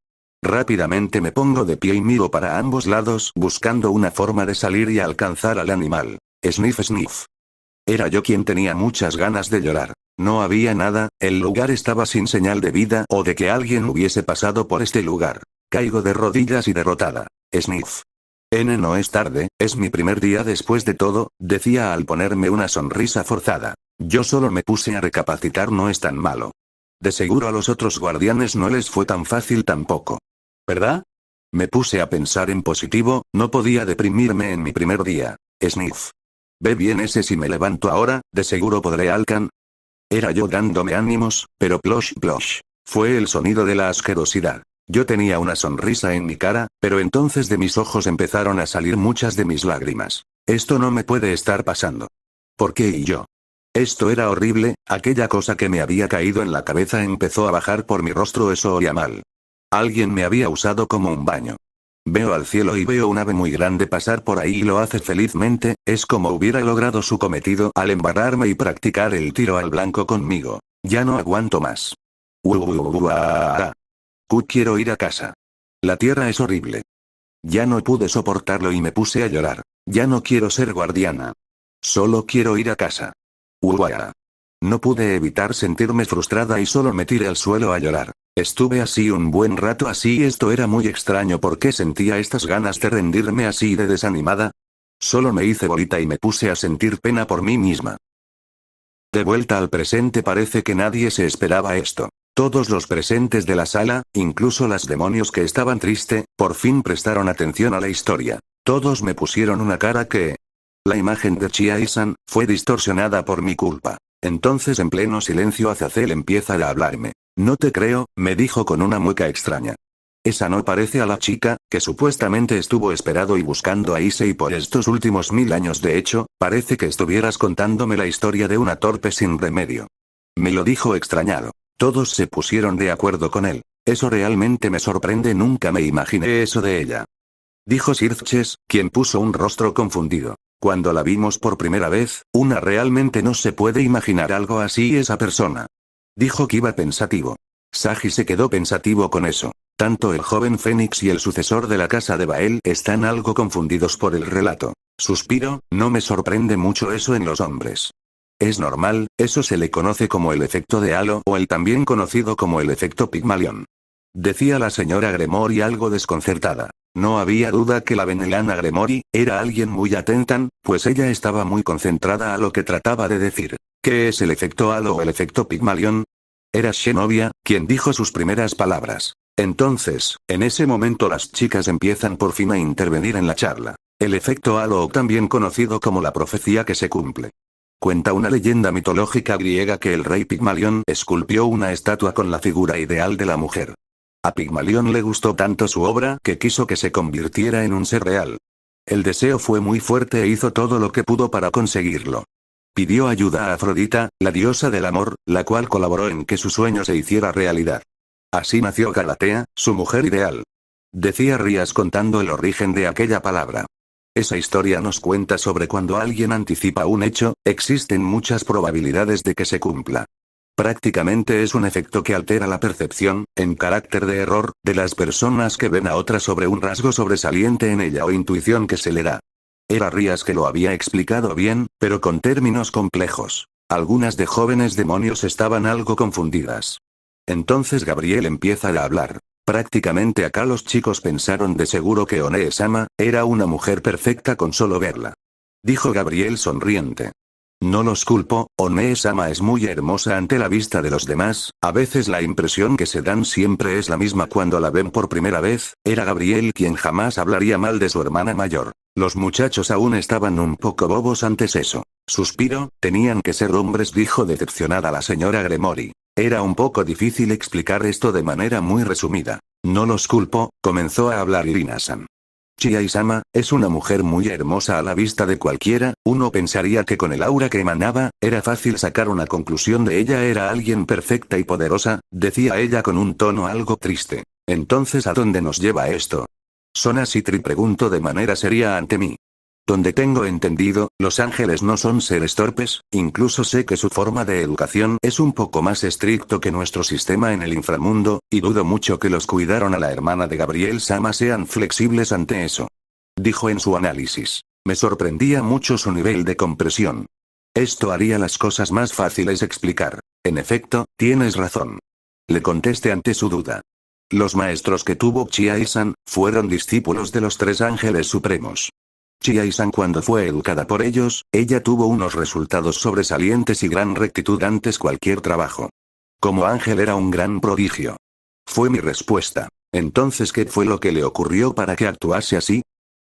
Rápidamente me pongo de pie y miro para ambos lados buscando una forma de salir y alcanzar al animal. Sniff sniff. Era yo quien tenía muchas ganas de llorar. No había nada, el lugar estaba sin señal de vida o de que alguien hubiese pasado por este lugar. Caigo de rodillas y derrotada. Sniff. No es tarde, es mi primer día después de todo, decía al ponerme una sonrisa forzada. Yo solo me puse a recapacitar, no es tan malo. De seguro a los otros guardianes no les fue tan fácil tampoco. ¿Verdad? Me puse a pensar en positivo, no podía deprimirme en mi primer día. Sniff. Ve bien ese, si me levanto ahora, de seguro podré Era yo dándome ánimos, pero plosh plosh. Fue el sonido de la asquerosidad. Yo tenía una sonrisa en mi cara, pero entonces de mis ojos empezaron a salir muchas de mis lágrimas. Esto no me puede estar pasando. ¿Por qué y yo? Esto era horrible, aquella cosa que me había caído en la cabeza empezó a bajar por mi rostro, eso olía mal. Alguien me había usado como un baño. Veo al cielo y veo un ave muy grande pasar por ahí y lo hace felizmente, es como hubiera logrado su cometido al embarrarme y practicar el tiro al blanco conmigo. Ya no aguanto más. Quiero ir a casa. La tierra es horrible. Ya no pude soportarlo y me puse a llorar. Ya no quiero ser guardiana. Solo quiero ir a casa. No pude evitar sentirme frustrada y solo me tiré al suelo a llorar. Estuve así un buen rato así, esto era muy extraño porque sentía estas ganas de rendirme así de desanimada. Solo me hice bolita y me puse a sentir pena por mí misma. De vuelta al presente, parece que nadie se esperaba esto. Todos los presentes de la sala, incluso las demonios que estaban triste, por fin prestaron atención a la historia. Todos me pusieron una cara que... La imagen de Chia-san fue distorsionada por mi culpa. Entonces en pleno silencio Azazel empieza a hablarme. No te creo, me dijo con una mueca extraña. Esa no parece a la chica, que supuestamente estuvo esperando y buscando a Issei por estos últimos 1000 años. De hecho, parece que estuvieras contándome la historia de una torpe sin remedio. Me lo dijo extrañado. Todos se pusieron de acuerdo con él. Eso realmente me sorprende, nunca me imaginé eso de ella. Dijo Sirches, quien puso un rostro confundido. Cuando la vimos por primera vez, una realmente no se puede imaginar algo así esa persona. Dijo Kiba pensativo. Sagi se quedó pensativo con eso. Tanto el joven Fénix y el sucesor de la casa de Bael están algo confundidos por el relato. Suspiro, no me sorprende mucho eso en los hombres. Es normal, eso se le conoce como el efecto de halo o el también conocido como el efecto Pigmalión. Decía la señora Gremory algo desconcertada. No había duda que la venelana Gremory era alguien muy atenta, pues ella estaba muy concentrada a lo que trataba de decir. ¿Qué es el efecto halo o el efecto Pigmalión? Era Xenovia, quien dijo sus primeras palabras. Entonces, en ese momento las chicas empiezan por fin a intervenir en la charla. El efecto halo, también conocido como la profecía que se cumple. Cuenta una leyenda mitológica griega que el rey Pigmalión esculpió una estatua con la figura ideal de la mujer. A Pigmalión le gustó tanto su obra que quiso que se convirtiera en un ser real. El deseo fue muy fuerte e hizo todo lo que pudo para conseguirlo. Pidió ayuda a Afrodita, la diosa del amor, la cual colaboró en que su sueño se hiciera realidad. Así nació Galatea, su mujer ideal. Decía Rías contando el origen de aquella palabra. Esa historia nos cuenta sobre cuando alguien anticipa un hecho, existen muchas probabilidades de que se cumpla. Prácticamente es un efecto que altera la percepción, en carácter de error, de las personas que ven a otra sobre un rasgo sobresaliente en ella o intuición que se le da. Era Rías que lo había explicado bien, pero con términos complejos. Algunas de jóvenes demonios estaban algo confundidas. Entonces Gabriel empieza a hablar. Prácticamente acá los chicos pensaron de seguro que One-sama era una mujer perfecta con solo verla. Dijo Gabriel sonriente. No los culpo, One-sama es muy hermosa ante la vista de los demás, a veces la impresión que se dan siempre es la misma cuando la ven por primera vez. Era Gabriel quien jamás hablaría mal de su hermana mayor. Los muchachos aún estaban un poco bobos antes eso. Suspiro, tenían que ser hombres, dijo decepcionada la señora Gremory. Era un poco difícil explicar esto de manera muy resumida. No los culpo, comenzó a hablar Irina-san. Chie-sama, es una mujer muy hermosa a la vista de cualquiera, uno pensaría que con el aura que emanaba, era fácil sacar una conclusión de ella, era alguien perfecta y poderosa, decía ella con un tono algo triste. Entonces, ¿a dónde nos lleva esto? Sona Citri preguntó de manera seria ante mí. Donde tengo entendido, los ángeles no son seres torpes, incluso sé que su forma de educación es un poco más estricto que nuestro sistema en el inframundo, y dudo mucho que los cuidaron a la hermana de Gabriel Sama sean flexibles ante eso. Dijo en su análisis. Me sorprendía mucho su nivel de compresión. Esto haría las cosas más fáciles explicar. En efecto, tienes razón. Le contesté ante su duda. Los maestros que tuvo Chie-san, fueron discípulos de los tres ángeles supremos. Chie-san cuando fue educada por ellos, ella tuvo unos resultados sobresalientes y gran rectitud antes cualquier trabajo. Como ángel era un gran prodigio. Fue mi respuesta. Entonces, ¿qué fue lo que le ocurrió para que actuase así?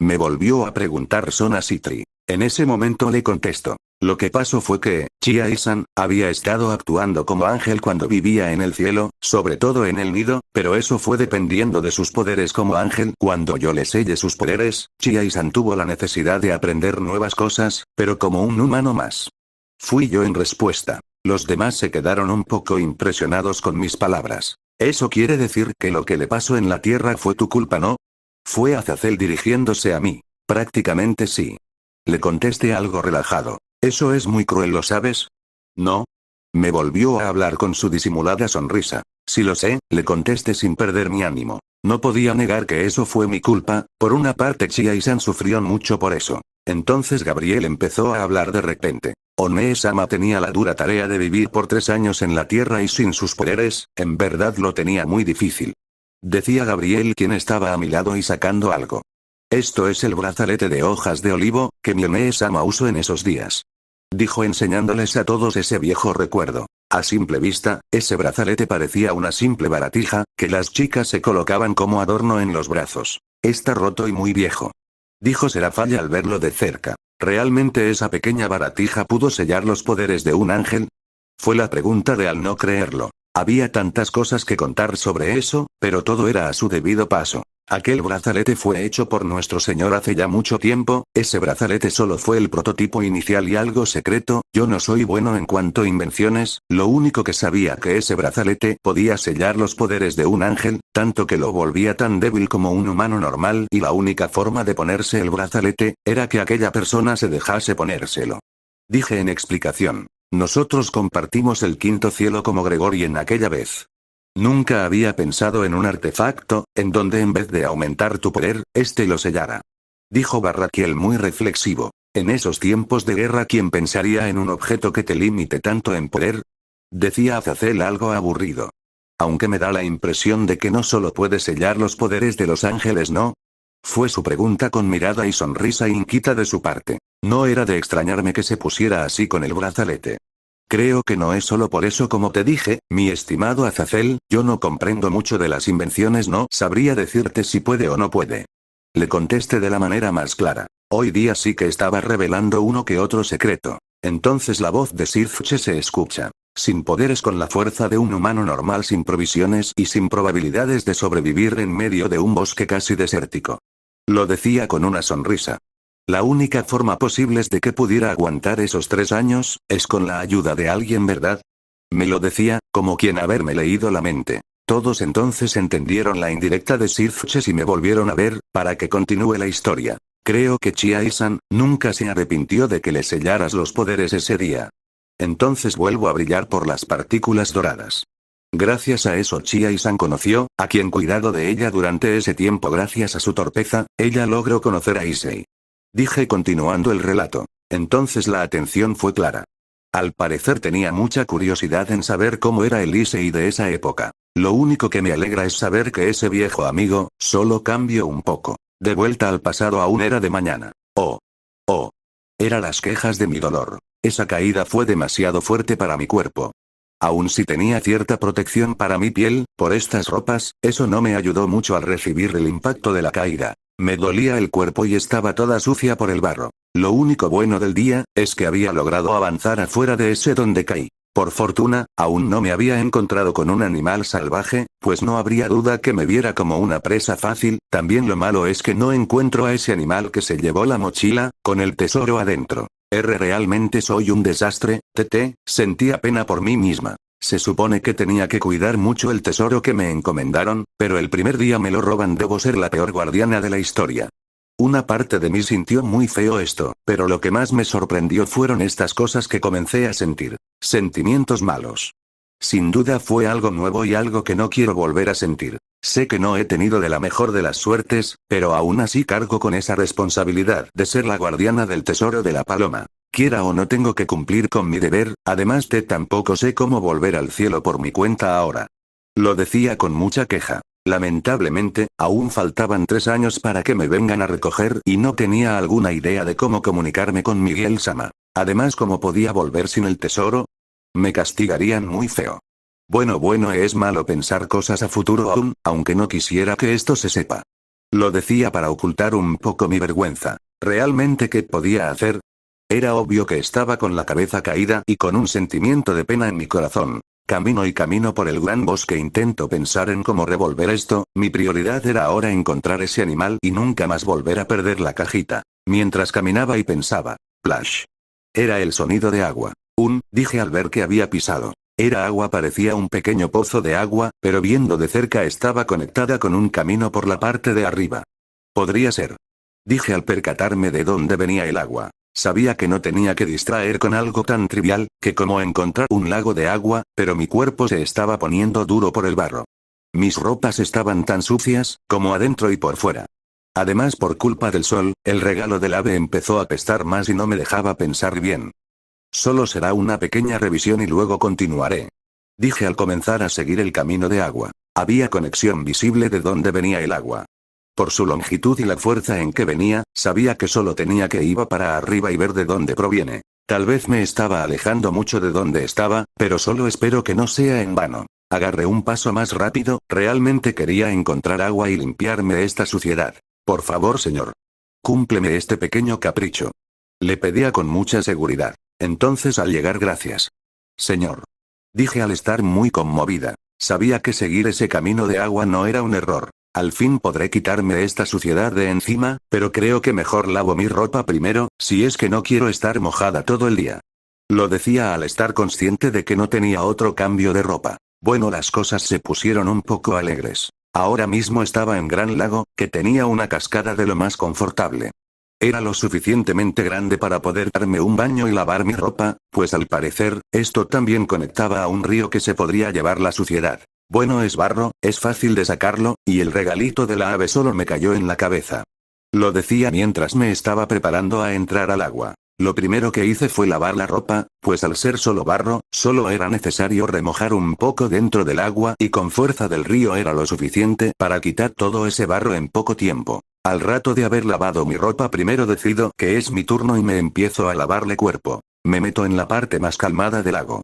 Me volvió a preguntar Sona Citri. En ese momento le contesto. Lo que pasó fue que, Chie-san, había estado actuando como ángel cuando vivía en el cielo, sobre todo en el nido, pero eso fue dependiendo de sus poderes como ángel. Cuando yo le sellé sus poderes, Chie-san tuvo la necesidad de aprender nuevas cosas, pero como un humano más. Fui yo en respuesta. Los demás se quedaron un poco impresionados con mis palabras. ¿Eso quiere decir que lo que le pasó en la tierra fue tu culpa, no? Fue Azazel dirigiéndose a mí. Prácticamente sí. Le contesté algo relajado. Eso es muy cruel, ¿lo sabes? ¿No? Me volvió a hablar con su disimulada sonrisa. Sí lo sé, le contesté sin perder mi ánimo. No podía negar que eso fue mi culpa, por una parte Chie-san sufrió mucho por eso. Entonces Gabriel empezó a hablar de repente. One-sama tenía la dura tarea de vivir por 3 años en la Tierra y sin sus poderes, en verdad lo tenía muy difícil. Decía Gabriel quien estaba a mi lado y sacando algo. Esto es el brazalete de hojas de olivo, que mi One-sama usó en esos días. Dijo enseñándoles a todos ese viejo recuerdo. A simple vista, ese brazalete parecía una simple baratija, que las chicas se colocaban como adorno en los brazos. Está roto y muy viejo. Dijo Serafalla al verlo de cerca. ¿Realmente esa pequeña baratija pudo sellar los poderes de un ángel? Fue la pregunta de al no creerlo. Había tantas cosas que contar sobre eso, pero todo era a su debido paso. Aquel brazalete fue hecho por nuestro Señor hace ya mucho tiempo, ese brazalete solo fue el prototipo inicial y algo secreto, yo no soy bueno en cuanto a invenciones, lo único que sabía que ese brazalete podía sellar los poderes de un ángel, tanto que lo volvía tan débil como un humano normal y la única forma de ponerse el brazalete, era que aquella persona se dejase ponérselo. Dije en explicación. Nosotros compartimos el quinto cielo como Gregorian aquella vez. Nunca había pensado en un artefacto, en donde en vez de aumentar tu poder, este lo sellara. Dijo Barraquiel muy reflexivo. En esos tiempos de guerra, ¿quién pensaría en un objeto que te limite tanto en poder? Decía Azazel algo aburrido. Aunque me da la impresión de que no solo puede sellar los poderes de los ángeles, ¿no? Fue su pregunta con mirada y sonrisa inquieta de su parte. No era de extrañarme que se pusiera así con el brazalete. Creo que no es solo por eso, como te dije, mi estimado Azazel, yo no comprendo mucho de las invenciones, no sabría decirte si puede o no puede. Le contesté de la manera más clara. Hoy día sí que estaba revelando uno que otro secreto. Entonces la voz de Sirce se escucha. Sin poderes, con la fuerza de un humano normal, sin provisiones y sin probabilidades de sobrevivir en medio de un bosque casi desértico. Lo decía con una sonrisa. La única forma posible es de que pudiera aguantar esos 3 años, es con la ayuda de alguien, ¿verdad? Me lo decía, como quien haberme leído la mente. Todos entonces entendieron la indirecta de Sirce y me volvieron a ver, para que continúe la historia. Creo que Chie-san nunca se arrepintió de que le sellaras los poderes ese día. Entonces vuelvo a brillar por las partículas doradas. Gracias a eso Chie-san conoció, a quien cuidado de ella durante ese tiempo gracias a su torpeza, ella logró conocer a Issei. Dije continuando el relato. Entonces la atención fue clara. Al parecer tenía mucha curiosidad en saber cómo era el Issei de esa época. Lo único que me alegra es saber que ese viejo amigo, solo cambió un poco. De vuelta al pasado aún era de mañana. Oh. Eran las quejas de mi dolor. Esa caída fue demasiado fuerte para mi cuerpo. Aun si tenía cierta protección para mi piel, por estas ropas, eso no me ayudó mucho al recibir el impacto de la caída. Me dolía el cuerpo y estaba toda sucia por el barro. Lo único bueno del día, es que había logrado avanzar afuera de ese donde caí. Por fortuna, aún no me había encontrado con un animal salvaje, pues no habría duda que me viera como una presa fácil. También lo malo es que no encuentro a ese animal que se llevó la mochila, con el tesoro adentro. Realmente soy un desastre, sentía pena por mí misma. Se supone que tenía que cuidar mucho el tesoro que me encomendaron, pero el primer día me lo roban. Debo ser la peor guardiana de la historia. Una parte de mí sintió muy feo esto, pero lo que más me sorprendió fueron estas cosas que comencé a sentir. Sentimientos malos. Sin duda fue algo nuevo y algo que no quiero volver a sentir. Sé que no he tenido de la mejor de las suertes, pero aún así cargo con esa responsabilidad de ser la guardiana del tesoro de la paloma. Quiera o no tengo que cumplir con mi deber, además tampoco sé cómo volver al cielo por mi cuenta ahora. Lo decía con mucha queja. Lamentablemente, aún faltaban 3 años para que me vengan a recoger y no tenía alguna idea de cómo comunicarme con Miguel-sama. Además, ¿cómo podía volver sin el tesoro? Me castigarían muy feo. Bueno, es malo pensar cosas a futuro aún, aunque no quisiera que esto se sepa. Lo decía para ocultar un poco mi vergüenza. ¿Realmente qué podía hacer? Era obvio que estaba con la cabeza caída y con un sentimiento de pena en mi corazón. Camino por el gran bosque, intento pensar en cómo revolver esto. Mi prioridad era ahora encontrar ese animal y nunca más volver a perder la cajita. Mientras caminaba y pensaba, plash. Era el sonido de agua. Dije al ver que había pisado. Era agua, parecía un pequeño pozo de agua, pero viendo de cerca estaba conectada con un camino por la parte de arriba. Podría ser. Dije al percatarme de dónde venía el agua. Sabía que no tenía que distraer con algo tan trivial, que como encontrar un lago de agua, pero mi cuerpo se estaba poniendo duro por el barro. Mis ropas estaban tan sucias, como adentro y por fuera. Además, por culpa del sol, el regalo del ave empezó a apestar más y no me dejaba pensar bien. Solo será una pequeña revisión y luego continuaré. Dije al comenzar a seguir el camino de agua. Había conexión visible de dónde venía el agua. Por su longitud y la fuerza en que venía, sabía que solo tenía que ir para arriba y ver de dónde proviene. Tal vez me estaba alejando mucho de donde estaba, pero solo espero que no sea en vano. Agarré un paso más rápido, realmente quería encontrar agua y limpiarme de esta suciedad. Por favor, señor. Cúmpleme este pequeño capricho. Le pedía con mucha seguridad. Entonces al llegar, gracias. Señor. Dije al estar muy conmovida. Sabía que seguir ese camino de agua no era un error. Al fin podré quitarme esta suciedad de encima, pero creo que mejor lavo mi ropa primero, si es que no quiero estar mojada todo el día. Lo decía al estar consciente de que no tenía otro cambio de ropa. Bueno, las cosas se pusieron un poco alegres. Ahora mismo estaba en Gran Lago, que tenía una cascada de lo más confortable. Era lo suficientemente grande para poder darme un baño y lavar mi ropa, pues al parecer, esto también conectaba a un río que se podría llevar la suciedad. Bueno, es barro, es fácil de sacarlo, y el regalito de la ave solo me cayó en la cabeza. Lo decía mientras me estaba preparando a entrar al agua. Lo primero que hice fue lavar la ropa, pues al ser solo barro, solo era necesario remojar un poco dentro del agua y con fuerza del río era lo suficiente para quitar todo ese barro en poco tiempo. Al rato de haber lavado mi ropa, primero decido que es mi turno y me empiezo a lavarle cuerpo. Me meto en la parte más calmada del lago.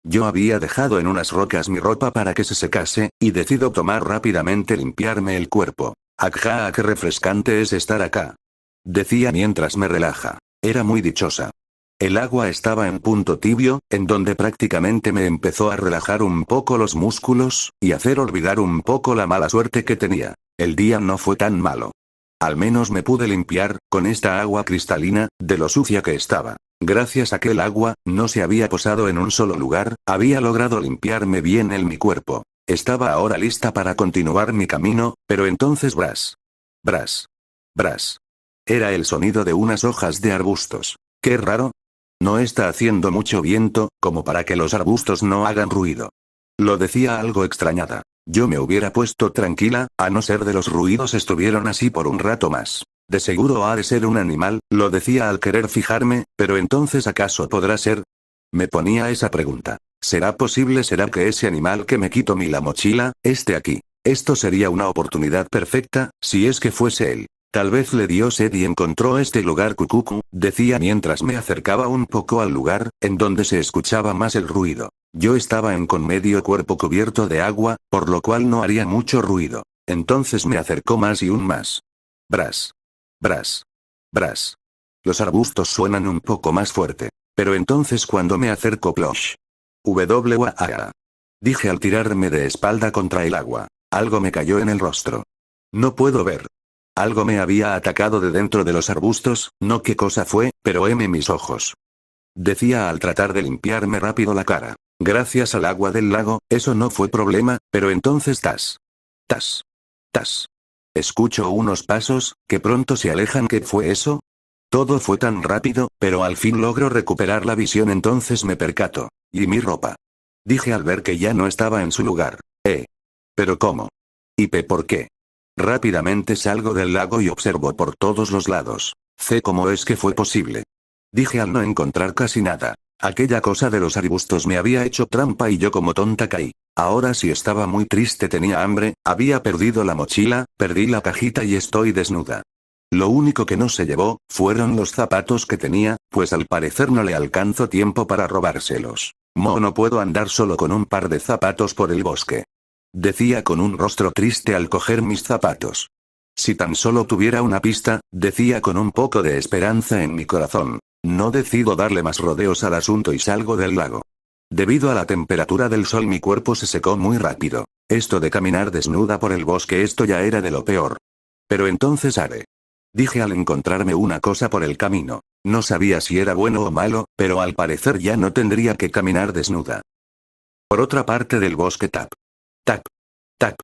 Yo había dejado en unas rocas mi ropa para que se secase, y decido tomar rápidamente limpiarme el cuerpo. ¡Ajá, qué refrescante es estar acá! Decía mientras me relaja. Era muy dichosa. El agua estaba en punto tibio, en donde prácticamente me empezó a relajar un poco los músculos, y hacer olvidar un poco la mala suerte que tenía. El día no fue tan malo. Al menos me pude limpiar, con esta agua cristalina, de lo sucia que estaba. Gracias a que el agua no se había posado en un solo lugar, había logrado limpiarme bien mi cuerpo. Estaba ahora lista para continuar mi camino, pero entonces bras. Bras. Bras. Era el sonido de unas hojas de arbustos. Qué raro. No está haciendo mucho viento, como para que los arbustos no hagan ruido. Lo decía algo extrañada. Yo me hubiera puesto tranquila, a no ser de los ruidos estuvieron así por un rato más. De seguro ha de ser un animal, lo decía al querer fijarme, pero entonces ¿acaso podrá ser? Me ponía esa pregunta. ¿Será posible? ¿Será que ese animal que me quitó la mochila, esté aquí? Esto sería una oportunidad perfecta, si es que fuese él. Tal vez le dio sed y encontró este lugar cucucu, decía mientras me acercaba un poco al lugar, en donde se escuchaba más el ruido. Yo estaba con medio cuerpo cubierto de agua, por lo cual no haría mucho ruido. Entonces me acercó más y un más. Bras. Bras. Bras. Los arbustos suenan un poco más fuerte. Pero entonces cuando me acerco plosh. WAA. Dije al tirarme de espalda contra el agua. Algo me cayó en el rostro. No puedo ver. Algo me había atacado de dentro de los arbustos, no qué cosa fue, pero mis ojos. Decía al tratar de limpiarme rápido la cara. Gracias al agua del lago, eso no fue problema, pero entonces tas. Tas. Tas. Escucho unos pasos, que pronto se alejan. ¿Qué fue eso? Todo fue tan rápido, pero al fin logro recuperar la visión. Entonces me percato. ¿Y mi ropa? Dije al ver que ya no estaba en su lugar. ¿Pero cómo? ¿Y por qué? Rápidamente salgo del lago y observo por todos los lados. ¿Cómo es que fue posible? Dije al no encontrar casi nada. Aquella cosa de los arbustos me había hecho trampa y yo como tonta caí. Ahora sí estaba muy triste, tenía hambre, había perdido la mochila, perdí la cajita y estoy desnuda. Lo único que no se llevó, fueron los zapatos que tenía, pues al parecer no le alcanzó tiempo para robárselos. No puedo andar solo con un par de zapatos por el bosque. Decía con un rostro triste al coger mis zapatos. Si tan solo tuviera una pista, decía con un poco de esperanza en mi corazón. No decido darle más rodeos al asunto y salgo del lago. Debido a la temperatura del sol mi cuerpo se secó muy rápido. Esto de caminar desnuda por el bosque, esto ya era de lo peor. Pero entonces haré. Dije al encontrarme una cosa por el camino. No sabía si era bueno o malo, pero al parecer ya no tendría que caminar desnuda. Por otra parte del bosque tap. Tap. Tap.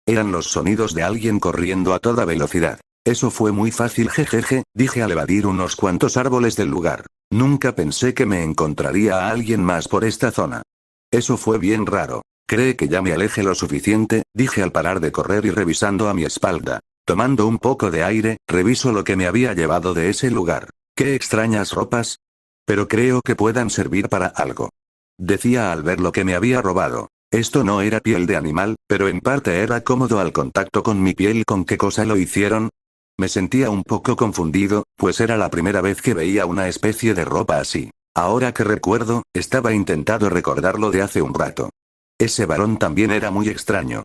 Eran los sonidos de alguien corriendo a toda velocidad. Eso fue muy fácil, jejeje, dije al evadir unos cuantos árboles del lugar. Nunca pensé que me encontraría a alguien más por esta zona. Eso fue bien raro. ¿Cree que ya me aleje lo suficiente?, dije al parar de correr y revisando a mi espalda. Tomando un poco de aire, reviso lo que me había llevado de ese lugar. ¡Qué extrañas ropas! Pero creo que puedan servir para algo. Decía al ver lo que me había robado. Esto no era piel de animal, pero en parte era cómodo al contacto con mi piel. ¿Con qué cosa lo hicieron? Me sentía un poco confundido, pues era la primera vez que veía una especie de ropa así. Ahora que recuerdo, estaba intentando recordarlo de hace un rato. Ese varón también era muy extraño.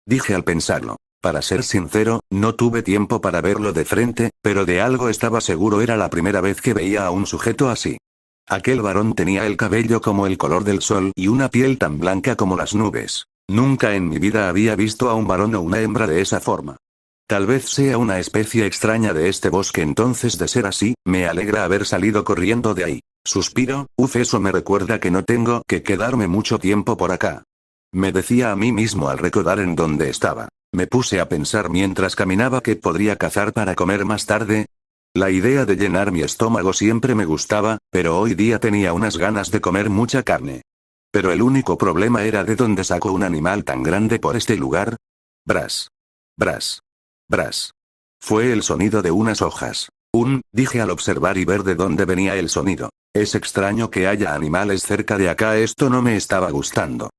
Dije al pensarlo. Para ser sincero, no tuve tiempo para verlo de frente, pero de algo estaba seguro, era la primera vez que veía a un sujeto así. Aquel varón tenía el cabello como el color del sol y una piel tan blanca como las nubes. Nunca en mi vida había visto a un varón o una hembra de esa forma. Tal vez sea una especie extraña de este bosque, entonces de ser así, me alegra haber salido corriendo de ahí. Suspiro, eso me recuerda que no tengo que quedarme mucho tiempo por acá. Me decía a mí mismo al recordar en dónde estaba. Me puse a pensar mientras caminaba qué podría cazar para comer más tarde. La idea de llenar mi estómago siempre me gustaba, pero hoy día tenía unas ganas de comer mucha carne. Pero el único problema era de dónde sacó un animal tan grande por este lugar. Bras. Bras. Bras. Fue el sonido de unas hojas. Dije al observar y ver de dónde venía el sonido. Es extraño que haya animales cerca de acá, esto no me estaba gustando.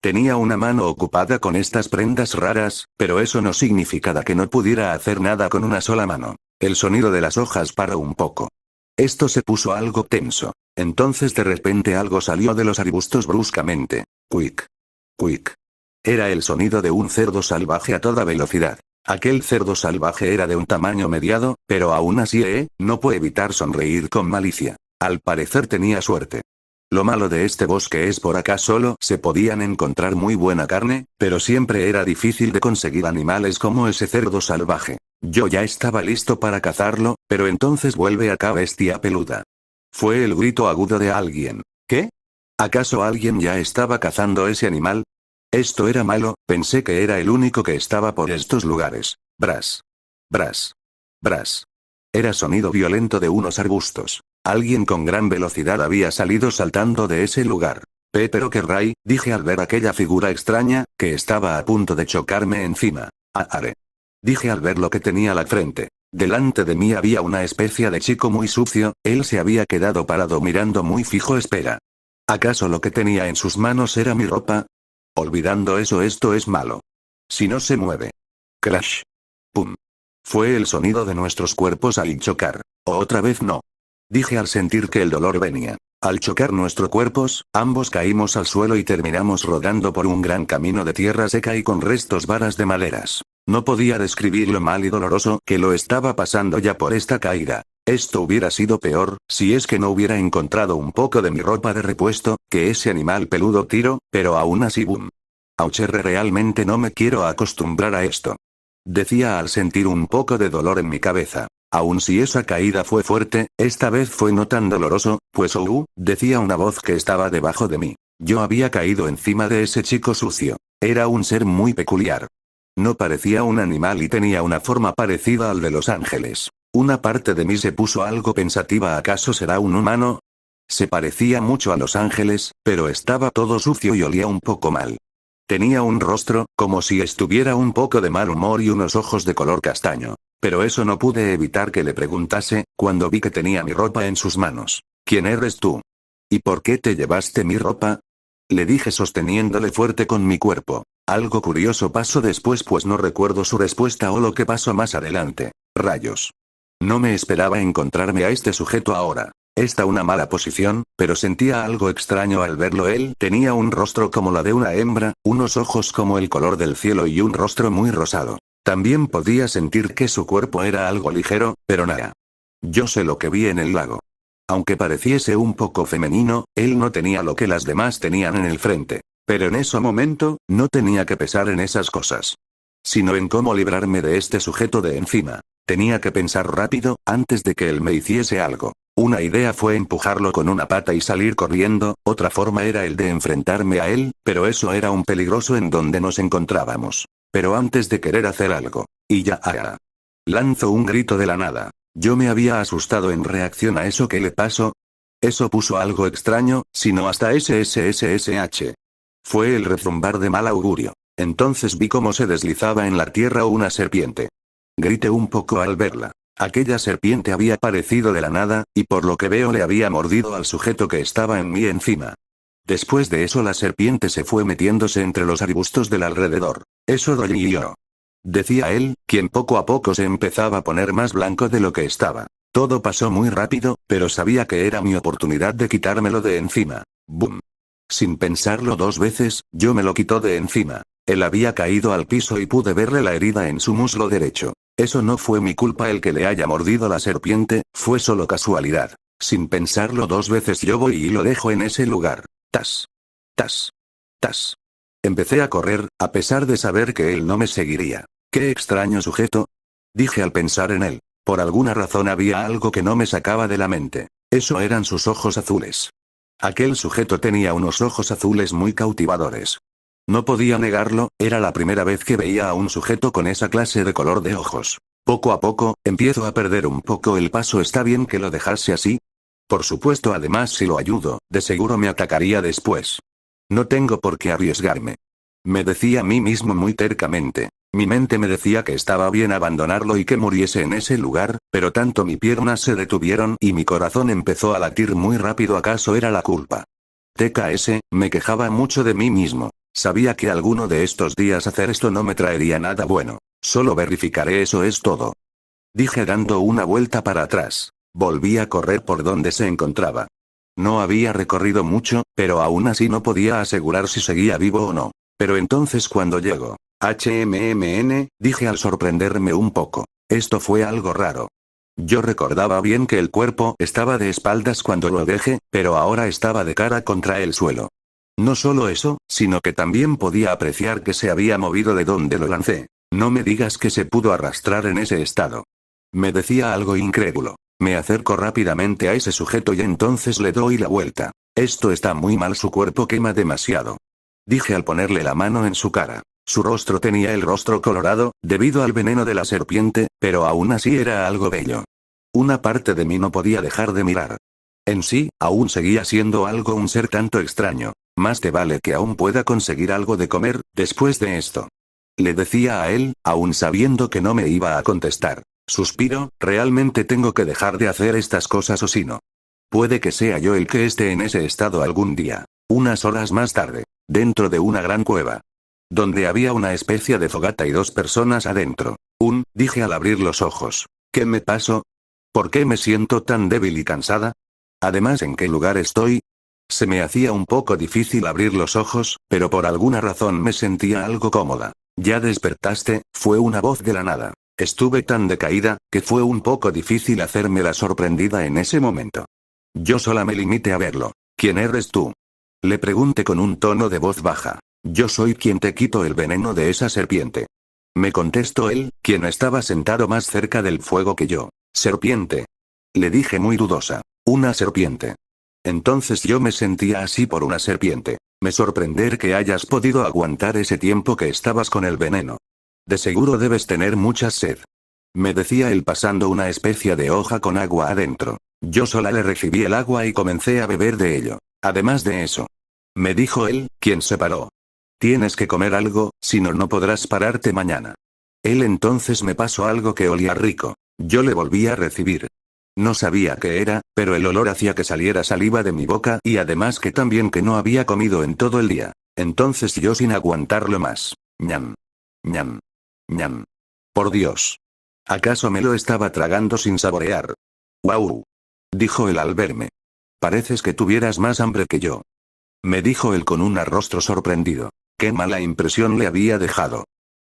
Tenía una mano ocupada con estas prendas raras, pero eso no significaba que no pudiera hacer nada con una sola mano. El sonido de las hojas paró un poco. Esto se puso algo tenso. Entonces de repente algo salió de los arbustos bruscamente. Quick. Quick. Era el sonido de un cerdo salvaje a toda velocidad. Aquel cerdo salvaje era de un tamaño mediano, pero aún así, no pude evitar sonreír con malicia. Al parecer tenía suerte. Lo malo de este bosque es por acá solo se podían encontrar muy buena carne, pero siempre era difícil de conseguir animales como ese cerdo salvaje. Yo ya estaba listo para cazarlo, pero entonces vuelve acá bestia peluda. Fue el grito agudo de alguien. ¿Qué? ¿Acaso alguien ya estaba cazando ese animal? Esto era malo, pensé que era el único que estaba por estos lugares. Bras. Bras. Bras. Era sonido violento de unos arbustos. Alguien con gran velocidad había salido saltando de ese lugar. Pero qué ray, dije al ver aquella figura extraña, que estaba a punto de chocarme encima. Are. Dije al ver lo que tenía a la frente. Delante de mí había una especie de chico muy sucio, él se había quedado parado mirando muy fijo. Espera. ¿Acaso lo que tenía en sus manos era mi ropa? Olvidando eso, esto es malo. Si no se mueve. Crash. Pum. Fue el sonido de nuestros cuerpos al chocar. O otra vez no. Dije al sentir que el dolor venía. Al chocar nuestros cuerpos, ambos caímos al suelo y terminamos rodando por un gran camino de tierra seca y con restos varas de maderas. No podía describir lo mal y doloroso que lo estaba pasando ya por esta caída. Esto hubiera sido peor, si es que no hubiera encontrado un poco de mi ropa de repuesto, que ese animal peludo tiró, pero aún así boom. Aucherre, realmente no me quiero acostumbrar a esto. Decía al sentir un poco de dolor en mi cabeza. Aun si esa caída fue fuerte, esta vez fue no tan doloroso, pues decía una voz que estaba debajo de mí. Yo había caído encima de ese chico sucio. Era un ser muy peculiar. No parecía un animal y tenía una forma parecida al de los ángeles. Una parte de mí se puso algo pensativa, ¿acaso será un humano? Se parecía mucho a los ángeles, pero estaba todo sucio y olía un poco mal. Tenía un rostro, como si estuviera un poco de mal humor y unos ojos de color castaño. Pero eso no pude evitar que le preguntase, cuando vi que tenía mi ropa en sus manos. ¿Quién eres tú? ¿Y por qué te llevaste mi ropa? Le dije sosteniéndole fuerte con mi cuerpo. Algo curioso pasó después, pues no recuerdo su respuesta o lo que pasó más adelante. Rayos. No me esperaba encontrarme a este sujeto ahora. Una mala posición, pero sentía algo extraño al verlo. Él tenía un rostro como la de una hembra, unos ojos como el color del cielo y un rostro muy rosado. También podía sentir que su cuerpo era algo ligero, pero nada. Yo sé lo que vi en el lago. Aunque pareciese un poco femenino, él no tenía lo que las demás tenían en el frente. Pero en ese momento, no tenía que pensar en esas cosas. Sino en cómo librarme de este sujeto de encima. Tenía que pensar rápido, antes de que él me hiciese algo. Una idea fue empujarlo con una pata y salir corriendo, otra forma era el de enfrentarme a él, pero eso era un peligroso en donde nos encontrábamos. Pero antes de querer hacer algo, y ya, lanzó un grito de la nada. Yo me había asustado en reacción a eso que le pasó. Eso puso algo extraño, sino hasta SSSSH. Fue el rezumbar de mal augurio. Entonces vi cómo se deslizaba en la tierra una serpiente. Grité un poco al verla. Aquella serpiente había aparecido de la nada, y por lo que veo le había mordido al sujeto que estaba en mí encima. Después de eso la serpiente se fue metiéndose entre los arbustos del alrededor. Eso dolió. Decía él, quien poco a poco se empezaba a poner más blanco de lo que estaba. Todo pasó muy rápido, pero sabía que era mi oportunidad de quitármelo de encima. ¡Bum! Sin pensarlo dos veces, yo me lo quitó de encima. Él había caído al piso y pude verle la herida en su muslo derecho. Eso no fue mi culpa el que le haya mordido la serpiente, fue solo casualidad. Sin pensarlo dos veces yo voy y lo dejo en ese lugar. Tas. Tas. Tas. Empecé a correr, a pesar de saber que él no me seguiría. ¡Qué extraño sujeto! Dije al pensar en él. Por alguna razón había algo que no me sacaba de la mente. Eso eran sus ojos azules. Aquel sujeto tenía unos ojos azules muy cautivadores. No podía negarlo, era la primera vez que veía a un sujeto con esa clase de color de ojos. Poco a poco, empiezo a perder un poco el paso. ¿Está bien que lo dejase así? Por supuesto, además si lo ayudo, de seguro me atacaría después. No tengo por qué arriesgarme. Me decía a mí mismo muy tercamente. Mi mente me decía que estaba bien abandonarlo y que muriese en ese lugar, pero tanto mis piernas se detuvieron y mi corazón empezó a latir muy rápido. ¿Acaso era la culpa? TKS, me quejaba mucho de mí mismo. Sabía que alguno de estos días hacer esto no me traería nada bueno. Solo verificaré, eso es todo. Dije dando una vuelta para atrás. Volví a correr por donde se encontraba. No había recorrido mucho, pero aún así no podía asegurar si seguía vivo o no. Pero entonces cuando llegó, dije al sorprenderme un poco. Esto fue algo raro. Yo recordaba bien que el cuerpo estaba de espaldas cuando lo dejé, pero ahora estaba de cara contra el suelo. No solo eso, sino que también podía apreciar que se había movido de donde lo lancé. No me digas que se pudo arrastrar en ese estado. Me decía algo incrédulo. Me acerco rápidamente a ese sujeto y entonces le doy la vuelta. Esto está muy mal, su cuerpo quema demasiado. Dije al ponerle la mano en su cara. Su rostro tenía el rostro colorado, debido al veneno de la serpiente, pero aún así era algo bello. Una parte de mí no podía dejar de mirar. En sí, aún seguía siendo algo, un ser tanto extraño. Más te vale que aún pueda conseguir algo de comer, después de esto. Le decía a él, aún sabiendo que no me iba a contestar. Suspiro, realmente tengo que dejar de hacer estas cosas o si no. Puede que sea yo el que esté en ese estado algún día. Unas horas más tarde, dentro de una gran cueva. Donde había una especie de fogata y dos personas adentro. Dije al abrir los ojos. ¿Qué me pasó? ¿Por qué me siento tan débil y cansada? Además, ¿en qué lugar estoy? Se me hacía un poco difícil abrir los ojos, pero por alguna razón me sentía algo cómoda. ¿Ya despertaste? Fue una voz de la nada. Estuve tan decaída, que fue un poco difícil hacerme la sorprendida en ese momento. Yo sola me limité a verlo. ¿Quién eres tú? Le pregunté con un tono de voz baja. Yo soy quien te quito el veneno de esa serpiente. Me contestó él, quien estaba sentado más cerca del fuego que yo. ¿Serpiente? Le dije muy dudosa. Una serpiente. Entonces yo me sentía así por una serpiente. Me sorprender que hayas podido aguantar ese tiempo que estabas con el veneno. De seguro debes tener mucha sed. Me decía él pasando una especie de hoja con agua adentro. Yo sola le recibí el agua y comencé a beber de ello. Además de eso. Me dijo él, quien se paró. Tienes que comer algo, si no, no podrás pararte mañana. Él entonces me pasó algo que olía rico. Yo le volví a recibir. No sabía qué era, pero el olor hacía que saliera saliva de mi boca y además que también que no había comido en todo el día. Entonces yo sin aguantarlo más. Ñam. Ñam. Ñam. Por Dios. ¿Acaso me lo estaba tragando sin saborear? ¡Guau! Dijo él al verme. Pareces que tuvieras más hambre que yo. Me dijo él con un rostro sorprendido. Qué mala impresión le había dejado.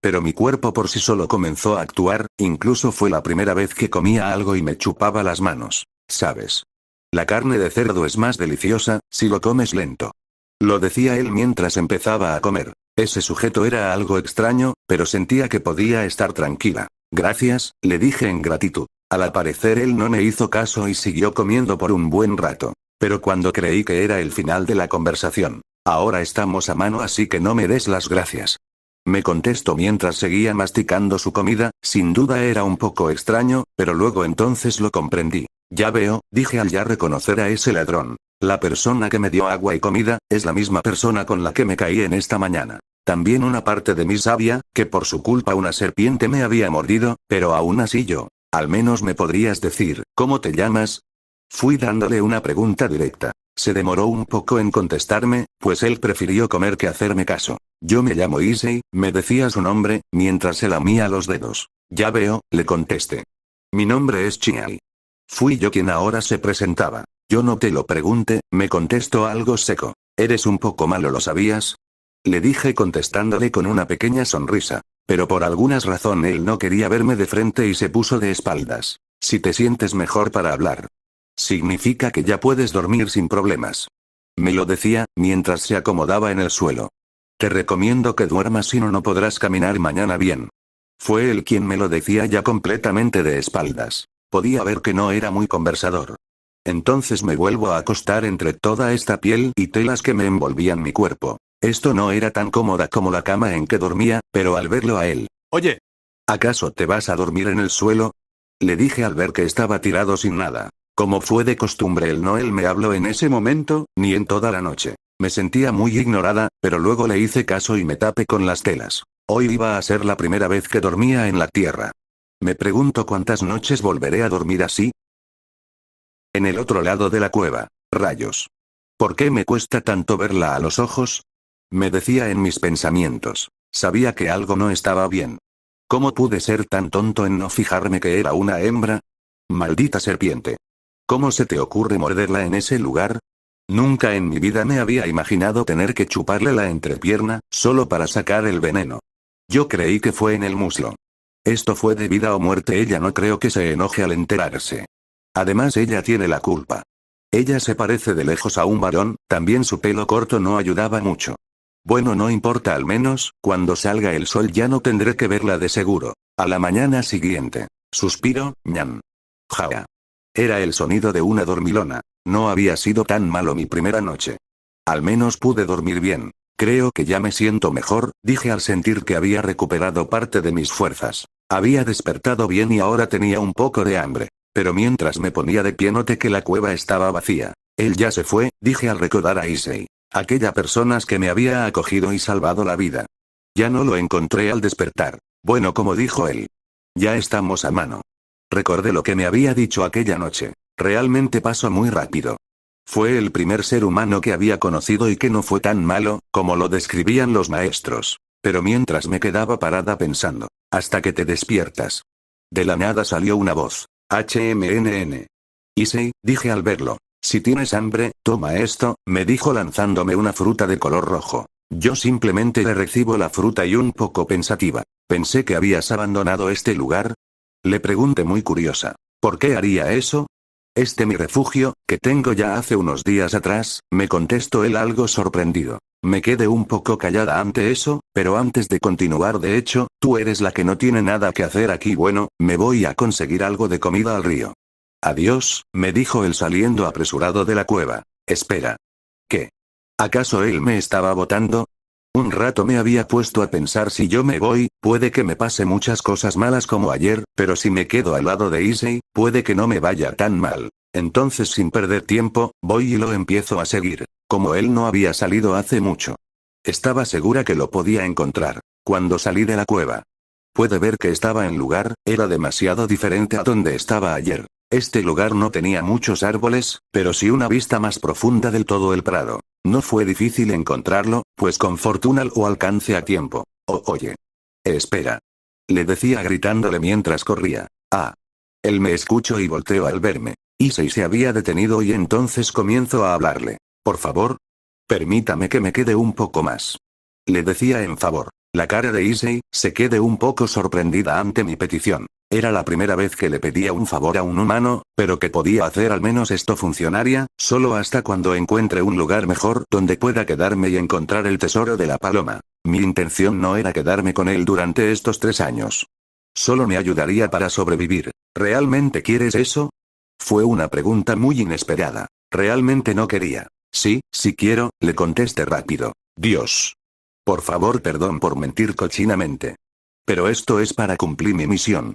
Pero mi cuerpo por sí solo comenzó a actuar, incluso fue la primera vez que comía algo y me chupaba las manos, ¿sabes? La carne de cerdo es más deliciosa, si lo comes lento. Lo decía él mientras empezaba a comer. Ese sujeto era algo extraño, pero sentía que podía estar tranquila. Gracias, le dije en gratitud. Al parecer él no me hizo caso y siguió comiendo por un buen rato. Pero cuando creí que era el final de la conversación. Ahora estamos a mano así que no me des las gracias. Me contestó mientras seguía masticando su comida, sin duda era un poco extraño, pero luego entonces lo comprendí. Ya veo, dije al ya reconocer a ese ladrón. La persona que me dio agua y comida, es la misma persona con la que me caí en esta mañana. También una parte de mí sabía, que por su culpa una serpiente me había mordido, pero aún así yo. Al menos me podrías decir, ¿cómo te llamas? Fui dándole una pregunta directa. Se demoró un poco en contestarme, pues él prefirió comer que hacerme caso. Yo me llamo Issei, me decía su nombre, mientras se lamía los dedos. Ya veo, le contesté. Mi nombre es Chiai. Fui yo quien ahora se presentaba. Yo no te lo pregunté, me contestó algo seco. Eres un poco malo, ¿lo sabías? Le dije contestándole con una pequeña sonrisa. Pero por alguna razón él no quería verme de frente y se puso de espaldas. Si te sientes mejor para hablar. Significa que ya puedes dormir sin problemas. Me lo decía, mientras se acomodaba en el suelo. Te recomiendo que duermas si no no podrás caminar mañana bien. Fue él quien me lo decía ya completamente de espaldas. Podía ver que no era muy conversador. Entonces me vuelvo a acostar entre toda esta piel y telas que me envolvían mi cuerpo. Esto no era tan cómoda como la cama en que dormía, pero al verlo a él. Oye, ¿acaso te vas a dormir en el suelo? Le dije al ver que estaba tirado sin nada. Como fue de costumbre él no me habló en ese momento, ni en toda la noche. Me sentía muy ignorada, pero luego le hice caso y me tapé con las telas. Hoy iba a ser la primera vez que dormía en la tierra. Me pregunto cuántas noches volveré a dormir así. En el otro lado de la cueva. Rayos. ¿Por qué me cuesta tanto verla a los ojos? Me decía en mis pensamientos. Sabía que algo no estaba bien. ¿Cómo pude ser tan tonto en no fijarme que era una hembra? Maldita serpiente. ¿Cómo se te ocurre morderla en ese lugar? Nunca en mi vida me había imaginado tener que chuparle la entrepierna, solo para sacar el veneno. Yo creí que fue en el muslo. Esto fue de vida o muerte, ella no creo que se enoje al enterarse. Además ella tiene la culpa. Ella se parece de lejos a un varón, también su pelo corto no ayudaba mucho. Bueno, no importa, al menos, cuando salga el sol ya no tendré que verla de seguro. A la mañana siguiente. Suspiro, ñam. Jaa. Era el sonido de una dormilona. No había sido tan malo mi primera noche. Al menos pude dormir bien. Creo que ya me siento mejor, dije al sentir que había recuperado parte de mis fuerzas. Había despertado bien y ahora tenía un poco de hambre. Pero mientras me ponía de pie noté que la cueva estaba vacía. Él ya se fue, dije al recordar a Issei. Aquella persona que me había acogido y salvado la vida. Ya no lo encontré al despertar. Bueno, como dijo él. Ya estamos a mano. Recordé lo que me había dicho aquella noche. Realmente pasó muy rápido. Fue el primer ser humano que había conocido y que no fue tan malo, como lo describían los maestros. Pero mientras me quedaba parada pensando. Hasta que te despiertas. De la nada salió una voz. HMNN. Issei, dije al verlo. Si tienes hambre, toma esto, me dijo lanzándome una fruta de color rojo. Yo simplemente le recibo la fruta y un poco pensativa. Pensé que habías abandonado este lugar. Le pregunté muy curiosa. ¿Por qué haría eso? Mi refugio, que tengo ya hace unos días atrás, me contestó él algo sorprendido. Me quedé un poco callada ante eso, pero antes de continuar, de hecho, tú eres la que no tiene nada que hacer aquí. Bueno, me voy a conseguir algo de comida al río. Adiós, me dijo él saliendo apresurado de la cueva. Espera. ¿Qué? ¿Acaso él me estaba botando? Un rato me había puesto a pensar, si yo me voy, puede que me pase muchas cosas malas como ayer, pero si me quedo al lado de Issei, puede que no me vaya tan mal. Entonces, sin perder tiempo, voy y lo empiezo a seguir. Como él no había salido hace mucho, estaba segura que lo podía encontrar. Cuando salí de la cueva, pude ver que estaba en lugar, era demasiado diferente a donde estaba ayer. Este lugar no tenía muchos árboles, pero sí una vista más profunda del todo el prado. No fue difícil encontrarlo, pues con fortuna lo alcancé a tiempo. Oye. Espera. Le decía gritándole mientras corría. Ah. Él me escuchó y volteó al verme. Issei se había detenido y entonces comienzo a hablarle. Por favor. Permítame que me quede un poco más. Le decía en favor. La cara de Issei se quedó un poco sorprendida ante mi petición. Era la primera vez que le pedía un favor a un humano, pero que podía hacer al menos esto funcionaría, solo hasta cuando encuentre un lugar mejor donde pueda quedarme y encontrar el tesoro de la paloma. Mi intención no era quedarme con él durante estos 3 años. Solo me ayudaría para sobrevivir. ¿Realmente quieres eso? Fue una pregunta muy inesperada. Realmente no quería. Sí quiero, le contesté rápido. Dios. Por favor, perdón por mentir cochinamente. Pero esto es para cumplir mi misión.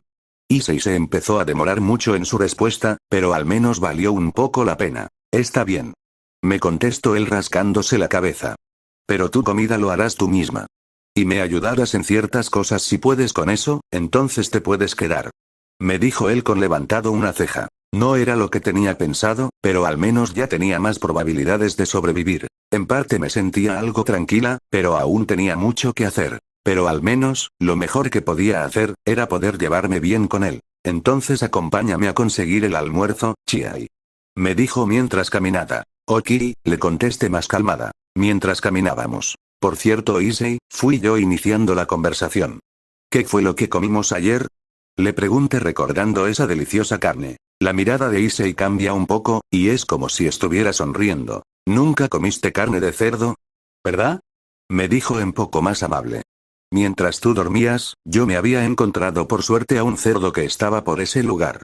Issei se empezó a demorar mucho en su respuesta, pero al menos valió un poco la pena. Está bien. Me contestó él rascándose la cabeza. Pero tu comida lo harás tú misma. Y me ayudarás en ciertas cosas. Si puedes con eso, entonces te puedes quedar. Me dijo él con levantado una ceja. No era lo que tenía pensado, pero al menos ya tenía más probabilidades de sobrevivir. En parte me sentía algo tranquila, pero aún tenía mucho que hacer. Pero al menos, lo mejor que podía hacer, era poder llevarme bien con él. Entonces acompáñame a conseguir el almuerzo, Chiai. Me dijo mientras caminaba. Ok, le contesté más calmada. Mientras caminábamos. Por cierto, Issei, fui yo iniciando la conversación. ¿Qué fue lo que comimos ayer? Le pregunté recordando esa deliciosa carne. La mirada de Issei cambia un poco, y es como si estuviera sonriendo. ¿Nunca comiste carne de cerdo? ¿Verdad? Me dijo un poco más amable. Mientras tú dormías, yo me había encontrado por suerte a un cerdo que estaba por ese lugar.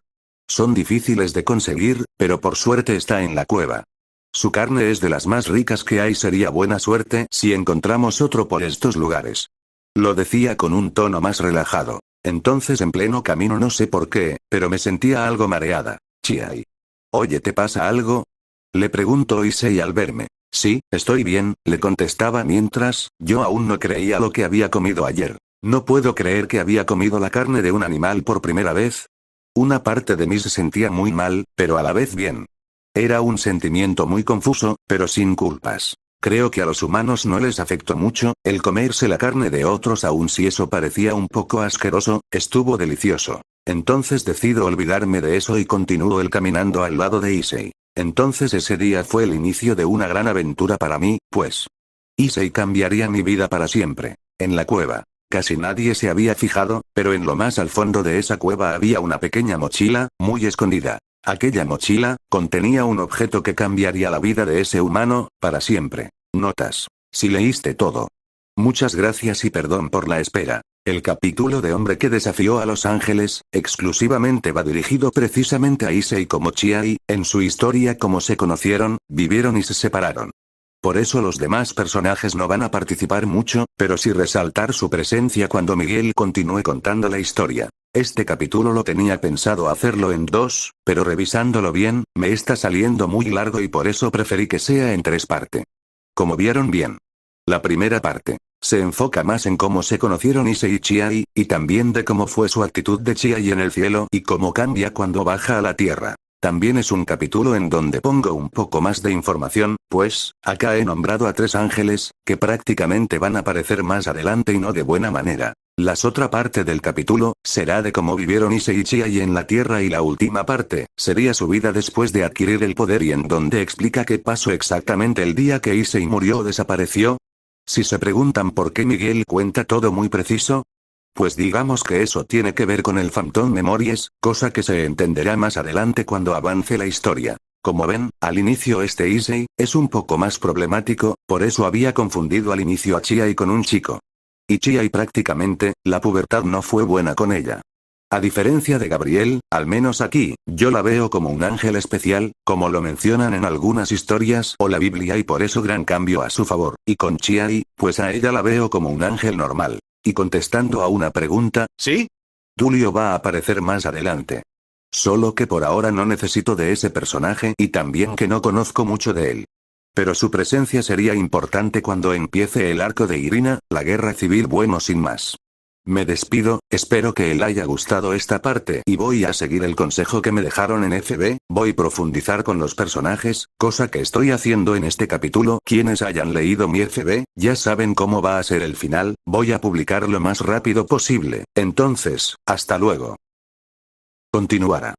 Son difíciles de conseguir, pero por suerte está en la cueva. Su carne es de las más ricas que hay. Sería buena suerte si encontramos otro por estos lugares. Lo decía con un tono más relajado. Entonces en pleno camino, no sé por qué, pero me sentía algo mareada. Chiai. Oye, ¿te pasa algo? Le preguntó Issei al verme. Sí, estoy bien, le contestaba mientras, yo aún no creía lo que había comido ayer. No puedo creer que había comido la carne de un animal por primera vez. Una parte de mí se sentía muy mal, pero a la vez bien. Era un sentimiento muy confuso, pero sin culpas. Creo que a los humanos no les afectó mucho, el comerse la carne de otros, aun si eso parecía un poco asqueroso, estuvo delicioso. Entonces decido olvidarme de eso y continúo el caminando al lado de Issei. Entonces ese día fue el inicio de una gran aventura para mí, pues Issei cambiaría mi vida para siempre. En la cueva. Casi nadie se había fijado, pero en lo más al fondo de esa cueva había una pequeña mochila, muy escondida. Aquella mochila contenía un objeto que cambiaría la vida de ese humano, para siempre. Notas. Si leíste todo. Muchas gracias y perdón por la espera. El capítulo de Hombre que desafió a los ángeles, exclusivamente va dirigido precisamente a Issei como Chiai, en su historia cómo se conocieron, vivieron y se separaron. Por eso los demás personajes no van a participar mucho, pero sí resaltar su presencia cuando Miguel continúe contando la historia. Este capítulo lo tenía pensado hacerlo en 2, pero revisándolo bien, me está saliendo muy largo y por eso preferí que sea en 3 partes. Como vieron bien. La primera parte se enfoca más en cómo se conocieron Issei y Chiai, y también de cómo fue su actitud de Chiai en el cielo y cómo cambia cuando baja a la tierra. También es un capítulo en donde pongo un poco más de información, pues, acá he nombrado a 3 ángeles, que prácticamente van a aparecer más adelante y no de buena manera. La otra parte del capítulo, será de cómo vivieron Issei y Chiai en la tierra, y la última parte, sería su vida después de adquirir el poder y en donde explica qué pasó exactamente el día que Issei murió o desapareció. Si se preguntan por qué Miguel cuenta todo muy preciso, pues digamos que eso tiene que ver con el Phantom Memories, cosa que se entenderá más adelante cuando avance la historia. Como ven, al inicio este Issei es un poco más problemático, por eso había confundido al inicio a Chiai con un chico. Y Chiai prácticamente, la pubertad no fue buena con ella. A diferencia de Gabriel, al menos aquí, yo la veo como un ángel especial, como lo mencionan en algunas historias o la Biblia y por eso gran cambio a su favor. Y con Chiai, pues a ella la veo como un ángel normal. Y contestando a una pregunta, ¿sí? Tulio va a aparecer más adelante. Solo que por ahora no necesito de ese personaje y también que no conozco mucho de él. Pero su presencia sería importante cuando empiece el arco de Irina, la guerra civil. Bueno, sin más. Me despido, espero que le haya gustado esta parte y voy a seguir el consejo que me dejaron en FB, voy a profundizar con los personajes, cosa que estoy haciendo en este capítulo. Quienes hayan leído mi FB, ya saben cómo va a ser el final, voy a publicar lo más rápido posible, entonces, hasta luego. Continuará.